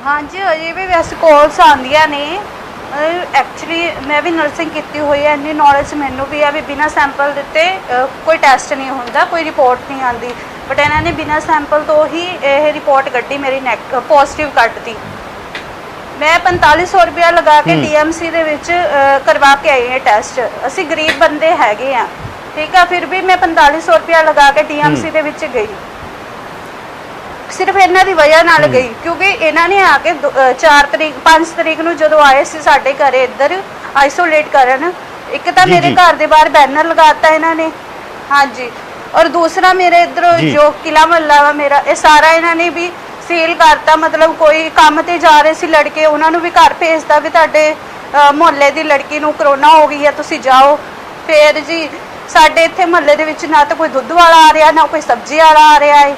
G: ਹਾਂਜੀ ਅਜੇ ਵੀ ਵੈਸੇ ਕਾਲਸ ਆਉਂਦੀਆਂ ਨੇ। ਐਕਚੁਅਲੀ ਮੈਂ ਵੀ ਨਰਸਿੰਗ ਕੀਤੀ ਹੋਈ ਹੈ, ਇੰਨੀ ਨੌਲੇਜ ਮੈਨੂੰ ਵੀ ਆ ਵੀ ਬਿਨਾਂ ਸੈਂਪਲ ਦਿੱਤੇ ਕੋਈ ਟੈਸਟ ਨਹੀਂ ਹੁੰਦਾ, ਕੋਈ ਰਿਪੋਰਟ ਨਹੀਂ ਆਉਂਦੀ। ਬਟ ਇਹਨਾਂ ਨੇ ਬਿਨਾਂ ਸੈਂਪਲ ਤੋਂ ਹੀ ਇਹ ਰਿਪੋਰਟ ਕੱਢੀ, ਮੇਰੀ ਪੋਜ਼ਿਟਿਵ ਕੱਢਤੀ। ਮੈਂ 4500 ਰੁਪਇਆ ਲਗਾ ਕੇ ਡੀਐਮਸੀ ਦੇ ਵਿੱਚ ਕਰਵਾ ਕੇ ਆਈ ਹਾਂ ਟੈਸਟ। ਅਸੀਂ ਗਰੀਬ ਬੰਦੇ ਹੈਗੇ ਆ, ਠੀਕ ਆ, ਫਿਰ ਵੀ ਮੈਂ 4500 ਰੁਪਇਆ ਲਗਾ ਕੇ ਡੀਐਮਸੀ ਦੇ ਵਿੱਚ ਗਈ। ਸਿਰਫ ਇਹਨਾਂ ਦੀ ਵਜ੍ਹਾ ਨਾਲ ਗਈ, ਕਿਉਂਕਿ ਇਹਨਾਂ ਨੇ ਆ ਕੇ 5 ਤਰੀਕ ਨੂੰ ਜਦੋਂ ਆਏ ਸੀ ਸਾਡੇ ਘਰੇ ਇੱਧਰ ਆਈਸੋਲੇਟ ਕਰਨ, ਇੱਕ ਤਾਂ ਮੇਰੇ ਘਰ ਦੇ ਬਾਹਰ ਬੈਨਰ ਲਗਾਤਾ ਇਹਨਾਂ ਨੇ, ਹਾਂਜੀ, ਔਰ ਦੂਸਰਾ ਮੇਰੇ ਇੱਧਰ ਜੋ ਕਿਲਾ ਮਹੱਲਾ ਵਾ ਮੇਰਾ, ਇਹ ਸਾਰਾ ਇਹਨਾਂ ਨੇ ਵੀ ਸੀਲ ਕਰਤਾ। ਮਤਲਬ ਕੋਈ ਕੰਮ ਤੇ ਜਾ ਰਹੇ ਸੀ ਲੜਕੇ, ਉਹਨਾਂ ਨੂੰ ਵੀ ਘਰ ਭੇਜਦਾ ਵੀ ਤੁਹਾਡੇ ਮੁਹੱਲੇ ਦੀ ਲੜਕੀ ਨੂੰ ਕਰੋਨਾ ਹੋ ਗਈ ਹੈ, ਤੁਸੀਂ ਜਾਓ। ਫਿਰ ਜੀ ਸਾਡੇ ਇੱਥੇ ਮੁਹੱਲੇ ਦੇ ਵਿੱਚ ਨਾ ਤਾਂ ਕੋਈ ਦੁੱਧ ਵਾਲਾ ਆ ਰਿਹਾ, ਨਾ ਕੋਈ ਸਬਜ਼ੀ ਵਾਲਾ ਆ ਰਿਹਾ ਹੈ।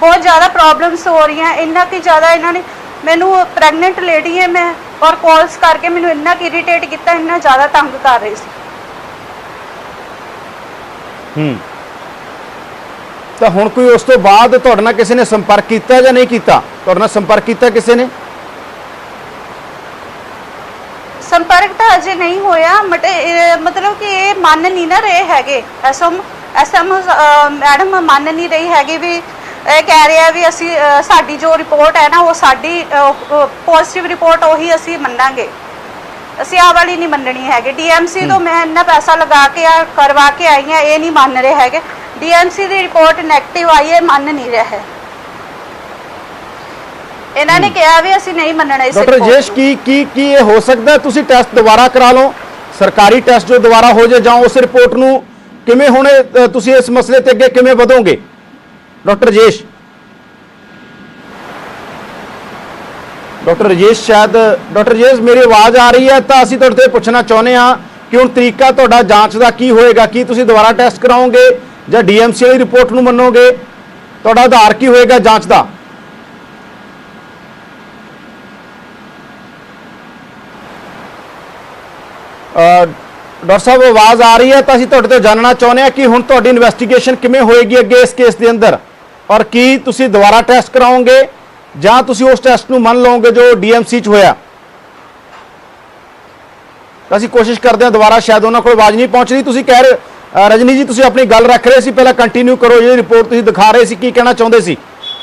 G: ਬਹੁਤ ਜ਼ਿਆਦਾ ਪ੍ਰੋਬਲਮਸ ਹੋ ਰਹੀਆਂ, ਇੰਨਾ ਕਿ ਜ਼ਿਆਦਾ ਇਹਨਾਂ ਨੇ ਮੈਨੂੰ, ਪ੍ਰੈਗਨੈਂਟ ਲੇਡੀ ਹੈ ਮੈਂ, ਔਰ ਕਾਲਸ ਕਰਕੇ ਮੈਨੂੰ ਇੰਨਾ ਕਿ ਇਰੀਟੇਟ ਕੀਤਾ, ਇੰਨਾ ਜ਼ਿਆਦਾ ਤੰਗ ਕਰ ਰਹੇ ਸੀ।
A: ਤਾਂ ਹੁਣ ਕੋਈ ਉਸ ਤੋਂ ਬਾਅਦ ਤੁਹਾਡੇ ਨਾਲ ਕਿਸੇ ਨੇ ਸੰਪਰਕ ਕੀਤਾ ਜਾਂ ਨਹੀਂ ਕੀਤਾ? ਤੁਹਾਡੇ ਨਾਲ ਸੰਪਰਕ ਕੀਤਾ ਕਿਸੇ ਨੇ?
G: ਸੰਪਰਕ ਤਾਂ ਅਜੇ ਨਹੀਂ ਹੋਇਆ, ਬਟ ਮਤਲਬ ਕਿ ਇਹ ਮੰਨ ਨਹੀਂ ਨਾ ਰਹੇ ਹੈਗੇ। ਐਸਐਮ ਮੈਡਮ ਮੰਨ ਨਹੀਂ ਰਹੀ ਹੈਗੀ, ਵੀ ਇਹ ਕਹਿ ਰਿਹਾ ਵੀ ਅਸੀਂ ਸਾਡੀ ਜੋ ਰਿਪੋਰਟ ਹੈ ਨਾ ਉਹ ਸਾਡੀ ਪੋਜ਼ਿਟਿਵ ਰਿਪੋਰਟ ਉਹੀ ਅਸੀਂ ਮੰਨਾਂਗੇ, ਅਸੀਂ ਆਹ ਵਾਲੀ ਨਹੀਂ ਮੰਨਣੀ ਹੈਗੀ। ਡੀਐਮਸੀ ਤੋਂ ਮੈਂ ਇੰਨਾ ਪੈਸਾ ਲਗਾ ਕੇ ਕਰਵਾ ਕੇ ਆਈ ਹਾਂ, ਇਹ ਨਹੀਂ ਮੰਨ ਰਹੇ ਹੈਗੇ। ਡੀਐਮਸੀ ਦੀ ਰਿਪੋਰਟ ਨੈਗੇਟਿਵ ਆਈ ਹੈ, ਮੰਨ ਨਹੀਂ ਰਿਹਾ ਹੈ। ਇਹਨਾਂ ਨੇ ਕਿਹਾ ਵੀ ਅਸੀਂ ਨਹੀਂ ਮੰਨਣਾ ਇਸ
A: ਡਾਕਟਰ ਰਜੇਸ਼, ਕੀ ਇਹ ਹੋ ਸਕਦਾ ਤੁਸੀਂ ਟੈਸਟ ਦੁਬਾਰਾ ਕਰਾ ਲਓ, ਸਰਕਾਰੀ ਟੈਸਟ ਜੋ ਦੁਬਾਰਾ ਹੋ ਜਾਏ, ਜਾਂ ਉਸ ਰਿਪੋਰਟ ਨੂੰ ਕਿਵੇਂ ਹੁਣ ਤੁਸੀਂ ਇਸ ਮਸਲੇ ਤੇ ਅੱਗੇ ਕਿਵੇਂ ਵਧੋਗੇ? ਡਾਕਟਰ ਰਜੇਸ਼, ਸ਼ਾਇਦ ਡਾਕਟਰ ਰਜੇਸ਼ ਮੇਰੀ ਆਵਾਜ਼ ਆ ਰਹੀ ਹੈ? ਤਾਂ ਅਸੀਂ ਤੁਹਾਡੇ ਤੋਂ ਪੁੱਛਣਾ ਚਾਹੁੰਦੇ ਹਾਂ ਕਿ ਹੁਣ ਤਰੀਕਾ ਤੁਹਾਡਾ ਜਾਂਚ ਦਾ ਕੀ ਹੋਏਗਾ? ਕੀ ਤੁਸੀਂ ਦੁਬਾਰਾ ਟੈਸਟ ਕਰਾਓਗੇ ਜਾਂ ਡੀਐਮਸੀ ਵਾਲੀ ਰਿਪੋਰਟ ਨੂੰ ਮੰਨੋਗੇ? ਤੁਹਾਡਾ ਆਧਾਰ ਕੀ ਹੋਏਗਾ ਜਾਂਚ ਦਾ? ਡਾਕਟਰ ਸਾਹਿਬ ਆਵਾਜ਼ ਆ ਰਹੀ ਹੈ? ਤਾਂ ਅਸੀਂ ਤੁਹਾਡੇ ਤੋਂ ਜਾਣਨਾ ਚਾਹੁੰਦੇ ਹਾਂ ਕਿ ਹੁਣ ਤੁਹਾਡੀ ਇਨਵੈਸਟੀਗੇਸ਼ਨ ਕਿਵੇਂ ਹੋਏਗੀ ਅੱਗੇ ਇਸ ਕੇਸ ਦੇ ਅੰਦਰ, ਔਰ ਕੀ ਤੁਸੀਂ ਦੁਬਾਰਾ ਟੈਸਟ ਕਰਾਓਗੇ ਜਾਂ ਤੁਸੀਂ ਉਸ ਟੈਸਟ ਨੂੰ ਮੰਨ ਲਓਗੇ ਜੋ ਡੀਐਮਸੀ 'ਚ ਹੋਇਆ? ਤਾਂ ਅਸੀਂ ਕੋਸ਼ਿਸ਼ ਕਰਦੇ ਹਾਂ ਦੁਬਾਰਾ, ਸ਼ਾਇਦ ਉਹਨਾਂ ਕੋਲ ਆਵਾਜ਼ ਨਹੀਂ ਪਹੁੰਚ ਰਹੀ। ਤੁਸੀਂ ਕਹਿ ਰਹੇ ਰਜਨੀ ਜੀ, ਤੁਸੀਂ ਆਪਣੀ ਗੱਲ ਰੱਖ ਰਹੇ ਸੀ, ਪਹਿਲਾਂ ਕੰਟੀਨਿਊ ਕਰੋ। ਇਹ ਰਿਪੋਰਟ ਤੁਸੀਂ ਦਿਖਾ ਰਹੇ ਸੀ, ਕੀ ਕਹਿਣਾ ਚਾਹੁੰਦੇ ਸੀ?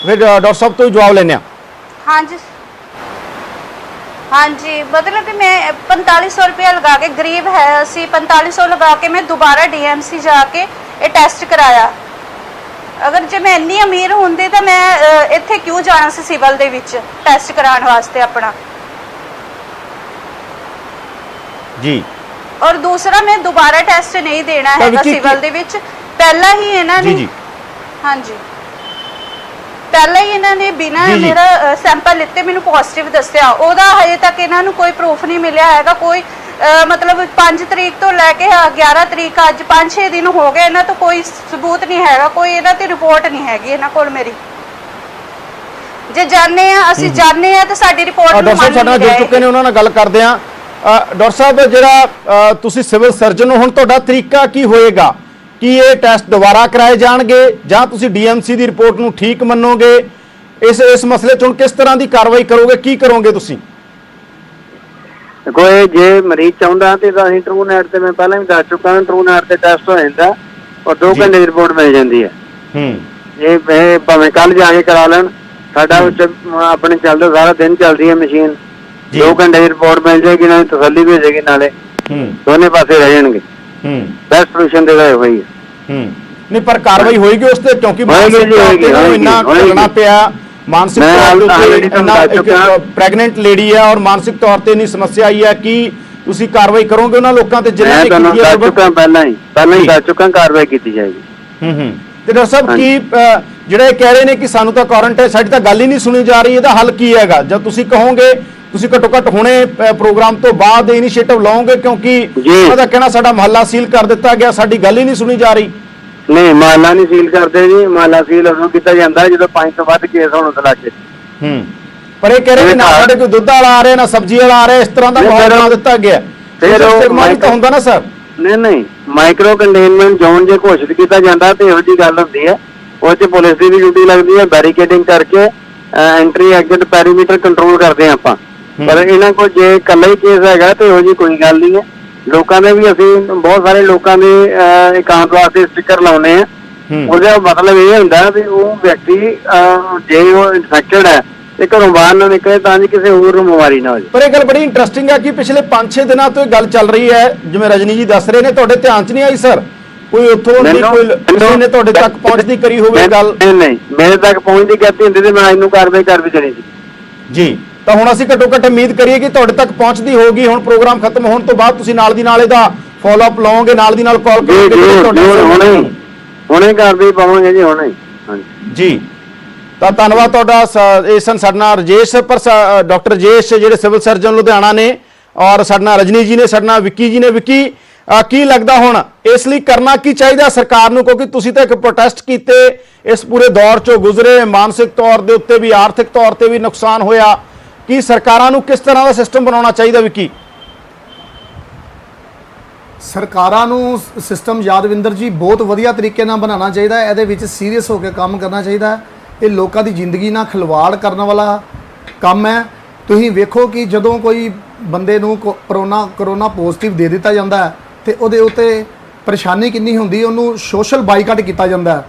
A: ਫਿਰ ਡਾਕਟਰ ਸਾਹਿਬ ਤੋਂ ਹੀ ਜਵਾਬ ਲੈਂਦੇ ਹਾਂ।
G: ਹਾਂਜੀ, ਮਤਲਬ ਕਿ ਮੈਂ 4500 ਰੁਪਇਆ ਲਗਾ ਕੇ, ਗਰੀਬ ਹੈ ਅਸੀਂ, 4500 ਲਗਾ ਕੇ ਮੈਂ ਦੁਬਾਰਾ ਡੀਐਮਸੀ ਜਾ ਕੇ ਇਹ ਟੈਸਟ ਕਰਾਇਆ। ਅਗਰ ਜੇ ਮੈਂ ਇੰਨੀ ਅਮੀਰ ਹੁੰਦੀ ਤਾਂ ਮੈਂ ਇੱਥੇ ਕਿਉਂ ਜਾਣਾ ਸੀ ਸਿਵਲ ਦੇ ਵਿੱਚ ਟੈਸਟ ਕਰਾਉਣ ਵਾਸਤੇ ਆਪਣਾ
A: ਜੀ।
G: ਔਰ ਦੂਸਰਾ ਮੈਂ ਦੁਬਾਰਾ ਟੈਸਟ ਨਹੀਂ ਦੇਣਾ ਹੈਗਾ ਸਿਵਲ ਦੇ ਵਿੱਚ। ਪਹਿਲਾਂ ਹੀ ਇਹਨਾਂ ਨੇ, ਹਾਂਜੀ, ਪਹਿਲਾਂ ਹੀ ਇਹਨਾਂ ਨੇ ਬਿਨਾਂ ਮੇਰਾ ਸੈਂਪਲ ਲਿੱਤੇ ਮੈਨੂੰ ਪੋਜ਼ਿਟਿਵ ਦੱਸਿਆ। ਉਹਦਾ ਹਜੇ ਤੱਕ ਇਹਨਾਂ ਨੂੰ ਕੋਈ ਪ੍ਰੂਫ ਨਹੀਂ ਮਿਲਿਆ ਹੈਗਾ। ਕੋਈ ਮਤਲਬ 5 ਤਰੀਕ ਤੋਂ ਲੈ ਕੇ 11 ਤਰੀਕ, ਅੱਜ 5-6 ਦਿਨ ਹੋ ਗਏ, ਇਹਨਾਂ ਤੋਂ ਕੋਈ ਸਬੂਤ ਨਹੀਂ ਹੈਗਾ, ਕੋਈ ਇਹਨਾਂ ਤੇ ਰਿਪੋਰਟ ਨਹੀਂ ਹੈਗੀ ਇਹਨਾਂ ਕੋਲ ਮੇਰੀ। ਜੇ ਜਾਣੇ ਆ ਅਸੀਂ ਜਾਣੇ ਆ ਤਾਂ ਸਾਡੀ ਰਿਪੋਰਟ ਨੂੰ
A: ਡਾਕਟਰ ਸਾਹਿਬ ਸਾਡੇ ਨਾਲ ਜੁੜ ਚੁੱਕੇ ਨੇ, ਉਹਨਾਂ ਨਾਲ ਗੱਲ ਕਰਦੇ ਆ। ਡਾਕਟਰ ਸਾਹਿਬ, ਜਿਹੜਾ ਤੁਸੀਂ ਸਿਵਲ ਸਰਜਨ ਹੋ, ਹੁਣ ਤੁਹਾਡਾ ਤਰੀਕਾ ਕੀ ਹੋਏਗਾ? ਕੀ ਇਹ ਟੈਸਟ ਦੁਬਾਰਾ ਕਰਾਏ ਜਾਣਗੇ ਜਾਂ ਤੁਸੀਂ ਡੀਐਮਸੀ ਦੀ ਰਿਪੋਰਟ ਨੂੰ ਠੀਕ ਮੰਨੋਗੇ? ਇਸ ਮਸਲੇ 'ਚ ਹੁਣ ਕਿਸ ਤਰ੍ਹਾਂ ਦੀ ਕਾਰਵਾਈ ਕਰੋਗੇ? ਕੀ ਕਰੋਗੇ ਤੁਸੀਂ?
H: ਕੋਈ ਜੇ ਮਰੀਜ਼ ਚਾਹੁੰਦਾ ਤੇ ਤਾਂ ਅਸੀਂ ਟਰੂਨੈਟ ਤੇ, ਮੈਂ ਪਹਿਲਾਂ ਵੀ ਦੱਸ ਚੁੱਕਾ, ਟਰੂਨੈਟ ਤੇ ਟੈਸਟ ਹੋ ਜਾਂਦਾ ਔਰ 2 ਘੰਟੇ ਦੀ ਰਿਪੋਰਟ ਮਿਲ ਜਾਂਦੀ ਹੈ। ਇਹ ਭਾਵੇਂ ਕੱਲ ਜਾ ਕੇ ਕਰਾ ਲੈਣ, ਸਾਡਾ ਆਪਣੇ ਚੱਲਦਾ ਸਾਰਾ ਦਿਨ ਚੱਲਦੀ ਹੈ ਮਸ਼ੀਨ। 2 ਘੰਟੇ ਦੀ ਰਿਪੋਰਟ ਮਿਲ ਜਾਏਗੀ, ਨਾਲੇ ਤਸੱਲੀ ਵੀ ਹੋ ਜਾਏਗੀ, ਨਾਲੇ ਦੋਨੇ ਪਾਸੇ ਰਹਿ ਜਾਣਗੇ। ਬੈਸਟ ਸੋਲੂਸ਼ਨ ਦੇ ਰਹੇ ਹੋਈ
A: ਨਹੀਂ, ਪਰ ਕਾਰਵਾਈ ਹੋਏਗੀ ਉਸ ਤੇ, ਕਿਉਂਕਿ ਇੰਨਾ ਕਰਨਾ ਪਿਆ ਮਾਨਸਿਕ ਤੌਰ ਤੇ, ਪ੍ਰੈਗਨੈਂਟ ਲੇਡੀ ਹੈ ਔਰ ਮਾਨਸਿਕ ਤੌਰ ਤੇ ਇੰਨੀ ਸਮੱਸਿਆ ਆਈ ਹੈ ਕਿ ਤੁਸੀਂ ਕਾਰਵਾਈ ਕਰੋਗੇ ਉਹਨਾਂ ਲੋਕਾਂ ਤੇ ਜਿਨ੍ਹਾਂ ਨੇ
H: ਪਹਿਲਾਂ ਹੀ ਦੱਸ ਚੁੱਕਾ, ਕਾਰਵਾਈ ਕੀਤੀ ਜਾਏਗੀ।
A: ਤੇ ਡਾਕਟਰ ਸਾਹਿਬ, ਕੀ ਜਿਹੜਾ ਇਹ ਕਹਿ ਰਹੇ ਨੇ ਕਿ ਸਾਨੂੰ ਤਾਂ ਕੁਆਰੰਟਾਈਨ, ਸਾਡੀ ਤਾਂ ਗੱਲ ਹੀ ਨਹੀਂ ਸੁਣੀ ਜਾ ਰਹੀ, ਇਹਦਾ ਹੱਲ ਕੀ ਹੈਗਾ? ਜਦ ਤੁਸੀਂ ਕਹੋਗੇ, ਤੁਸੀਂ ਘੱਟੋ ਘੱਟ ਹੁਣੇ ਪ੍ਰੋਗਰਾਮ ਤੋਂ ਬਾਅਦ ਇਨੀਸ਼ੀਏਟਿਵ ਲਓਗੇ, ਕਿਉਂਕਿ ਉਹਨਾਂ ਦਾ ਕਹਿਣਾ ਸਾਡਾ ਮਹੱਲਾ ਸੀਲ ਕਰ ਦਿੱਤਾ ਗਿਆ, ਸਾਡੀ ਗੱਲ ਹੀ ਨਹੀਂ ਸੁਣੀ ਜਾ ਰਹੀ।
H: ਨਹੀਂ, ਮਹੱਲਾ ਨਹੀਂ ਸੀਲ ਕਰਦੇ ਜੀ। ਮਹੱਲਾ ਸੀਲ ਉਦੋਂ ਕੀਤਾ ਜਾਂਦਾ ਜਦੋਂ 5 ਤੋਂ ਵੱਧ ਕੇਸ ਹੋਣ ਤੋਂ ਲੱਗੇ।
A: ਪਰ ਇਹ ਕਹਿ ਰਹੇ ਕਿ ਨਾ ਸਾਡੇ ਕੋਈ ਦੁੱਧ ਵਾਲਾ ਆ ਰਿਹਾ ਨਾ ਸਬਜ਼ੀ ਵਾਲਾ ਆ ਰਿਹਾ, ਇਸ ਤਰ੍ਹਾਂ ਦਾ ਮਾਹੌਲ ਬਣਾ ਦਿੱਤਾ ਗਿਆ।
H: ਫਿਰ ਉਹ
A: ਸਟਿਗਮਾ ਤਾਂ ਹੁੰਦਾ ਨਾ ਸਰ।
H: ਨਹੀਂ ਮਾਈਕਰੋ ਕੰਟੇਨਮੈਂਟ ਜ਼ੋਨ ਜੇ ਘੋਸ਼ਿਤ ਕੀਤਾ ਜਾਂਦਾ ਤੇ ਇਹੋ ਜਿਹੀ ਗੱਲ ਹੁੰਦੀ ਹੈ, ਉਹ 'ਚ ਪੁਲਿਸ ਦੀ ਵੀ ਡਿਊਟੀ ਲੱਗਦੀ ਹੈ, ਬੈਰੀਕੇਡਿੰਗ ਕਰਕੇ ਐਂਟਰੀ ਐਗਜ਼ਿਟ ਪੈਰੀਮੀਟਰ ਕੰਟਰੋਲ ਕਰਦੇ ਹਾਂ ਆਪਾਂ। ਪਰ ਇਹਨਾਂ ਕੋਲ ਜੇ ਇਕੱਲਾ ਹੀ ਕੇਸ ਹੈਗਾ ਤੇ ਇਹੋ ਜਿਹੀ ਕੋਈ ਗੱਲ ਨਹੀਂ ਹੈ। ਲੋਕਾਂ ਦੇ ਵੀ ਅਸੀਂ ਬਹੁਤ ਸਾਰੇ ਲੋਕਾਂ ਦੇ ਅਕਾਊਂਟ ਵਾਸਤੇ ਸਟicker ਲਾਉਨੇ ਆ। ਉਹਦਾ ਮਤਲਬ ਇਹ ਹੁੰਦਾ ਵੀ ਉਹ ਵਿਅਕਤੀ ਜੇ ਉਹ ਇਨਫੈਕਟਡ ਹੈ ਤੇ ਘਰੋਂ ਬਾਹਰ ਨਾ ਨਿਕਲੇ ਤਾਂ ਜੀ ਕਿਸੇ ਹੋਰ ਨੂੰ ਬਿਮਾਰੀ ਨਾ ਹੋ ਜਾਵੇ।
A: ਪਰ ਇਹ ਗੱਲ ਬੜੀ ਇੰਟਰਸਟਿੰਗ ਹੈ ਕਿ ਪਿਛਲੇ 5-6 ਦਿਨਾਂ ਤੋਂ ਇਹ ਗੱਲ ਚੱਲ ਰਹੀ ਹੈ, ਜਿਵੇਂ ਰਜਨੀ ਜੀ ਦੱਸ ਰਹੇ ਨੇ, ਤੁਹਾਡੇ ਧਿਆਨ 'ਚ ਨਹੀਂ ਆਈ ਸਰ? ਕੋਈ ਉੱਥੋਂ ਦੀ ਕੋਈ ਕਿਸੇ ਨੇ ਤੁਹਾਡੇ ਤੱਕ ਪਹੁੰਚਦੀ ਕਰੀ ਹੋਵੇ ਗੱਲ?
H: ਨਹੀਂ ਮੇਰੇ ਤੱਕ ਪਹੁੰਚਦੀ ਕਰਤੀ ਹੁੰਦੀ ਤੇ ਮੈਂ ਇਹਨੂੰ ਕਾਰਵਾਈ ਕਰ ਵੀ ਦੇਣੀ ਸੀ
A: ਜੀ। ਤਾਂ ਹੁਣ ਅਸੀਂ ਘੱਟੋ ਘੱਟ ਉਮੀਦ ਕਰੀਏ ਕਿ ਤੁਹਾਡੇ ਤੱਕ ਪਹੁੰਚਦੀ ਹੋਊਗੀ। ਹੁਣ ਪ੍ਰੋਗਰਾਮ ਖਤਮ ਹੋਣ ਤੋਂ ਬਾਅਦ ਤੁਸੀਂ ਨਾਲ ਦੀ ਨਾਲ ਇਹਦਾ ਫੋਲੋ ਅਪ ਲਓਗੇ, ਨਾਲ ਦੀ ਨਾਲ ਕਾਲ ਕਰੋਗੇ?
H: ਹੁਣੇ ਕਾਰਵਾਈ ਪਾਵਾਂਗੇ ਜੀ, ਹੁਣੇ। ਹਾਂਜੀ
A: ਜੀ, ਤਾਂ ਧੰਨਵਾਦ ਤੁਹਾਡਾ। ਇਹ ਸਨ ਸਾਡੇ ਨਾਲ ਰਜੇਸ਼ ਡਾਕਟਰ ਰਜੇਸ਼ ਜਿਹੜੇ ਸਿਵਲ ਸਰਜਨ ਲੁਧਿਆਣਾ ਨੇ, ਔਰ ਸਾਡੇ ਨਾਲ ਰਜਨੀ ਜੀ ਨੇ, ਸਾਡੇ ਨਾਲ ਵਿੱਕੀ ਜੀ ਨੇ। ਵਿੱਕੀ, ਕੀ ਲੱਗਦਾ ਹੁਣ ਇਸ ਲਈ ਕਰਨਾ ਕੀ ਚਾਹੀਦਾ ਸਰਕਾਰ ਨੂੰ? ਕਿਉਂਕਿ ਤੁਸੀਂ ਤਾਂ ਇੱਕ ਪ੍ਰੋਟੈਸਟ ਕੀਤੇ, ਇਸ ਪੂਰੇ ਦੌਰ ਚੋਂ ਗੁਜ਼ਰੇ, ਮਾਨਸਿਕ ਤੌਰ ਦੇ ਉੱਤੇ ਵੀ ਆਰਥਿਕ ਤੌਰ ਤੇ ਵੀ ਨੁਕਸਾਨ ਹੋਇਆ। ਕੀ ਸਰਕਾਰਾਂ ਨੂੰ ਕਿਸ ਤਰ੍ਹਾਂ ਦਾ ਸਿਸਟਮ ਬਣਾਉਣਾ ਚਾਹੀਦਾ ਵਿੱਕੀ?
F: ਸਰਕਾਰਾਂ ਨੂੰ ਸਿਸਟਮ ਯਾਦਵਿੰਦਰ ਜੀ ਬਹੁਤ ਵਧੀਆ ਤਰੀਕੇ ਨਾਲ ਬਣਾਉਣਾ ਚਾਹੀਦਾ ਹੈ। ਇਹਦੇ ਵਿੱਚ ਸੀਰੀਅਸ ਹੋ ਕੇ ਕੰਮ ਕਰਨਾ ਚਾਹੀਦਾ ਹੈ। ਇਹ ਲੋਕਾਂ ਦੀ ਜ਼ਿੰਦਗੀ ਨਾਲ ਖਿਲਵਾੜ ਕਰਨ ਵਾਲਾ ਕੰਮ ਹੈ। ਤੁਸੀਂ ਵੇਖੋ ਕਿ ਜਦੋਂ ਕੋਈ ਬੰਦੇ ਨੂੰ ਕਰੋਨਾ ਪੋਜ਼ਿਟਿਵ ਦੇ ਦਿੱਤਾ ਜਾਂਦਾ ਹੈ ਤੇ ਉਹਦੇ ਉੱਤੇ ਪਰੇਸ਼ਾਨੀ ਕਿੰਨੀ ਹੁੰਦੀ, ਉਹਨੂੰ ਸੋਸ਼ਲ ਬਾਈਕਾਟ ਕੀਤਾ ਜਾਂਦਾ ਹੈ।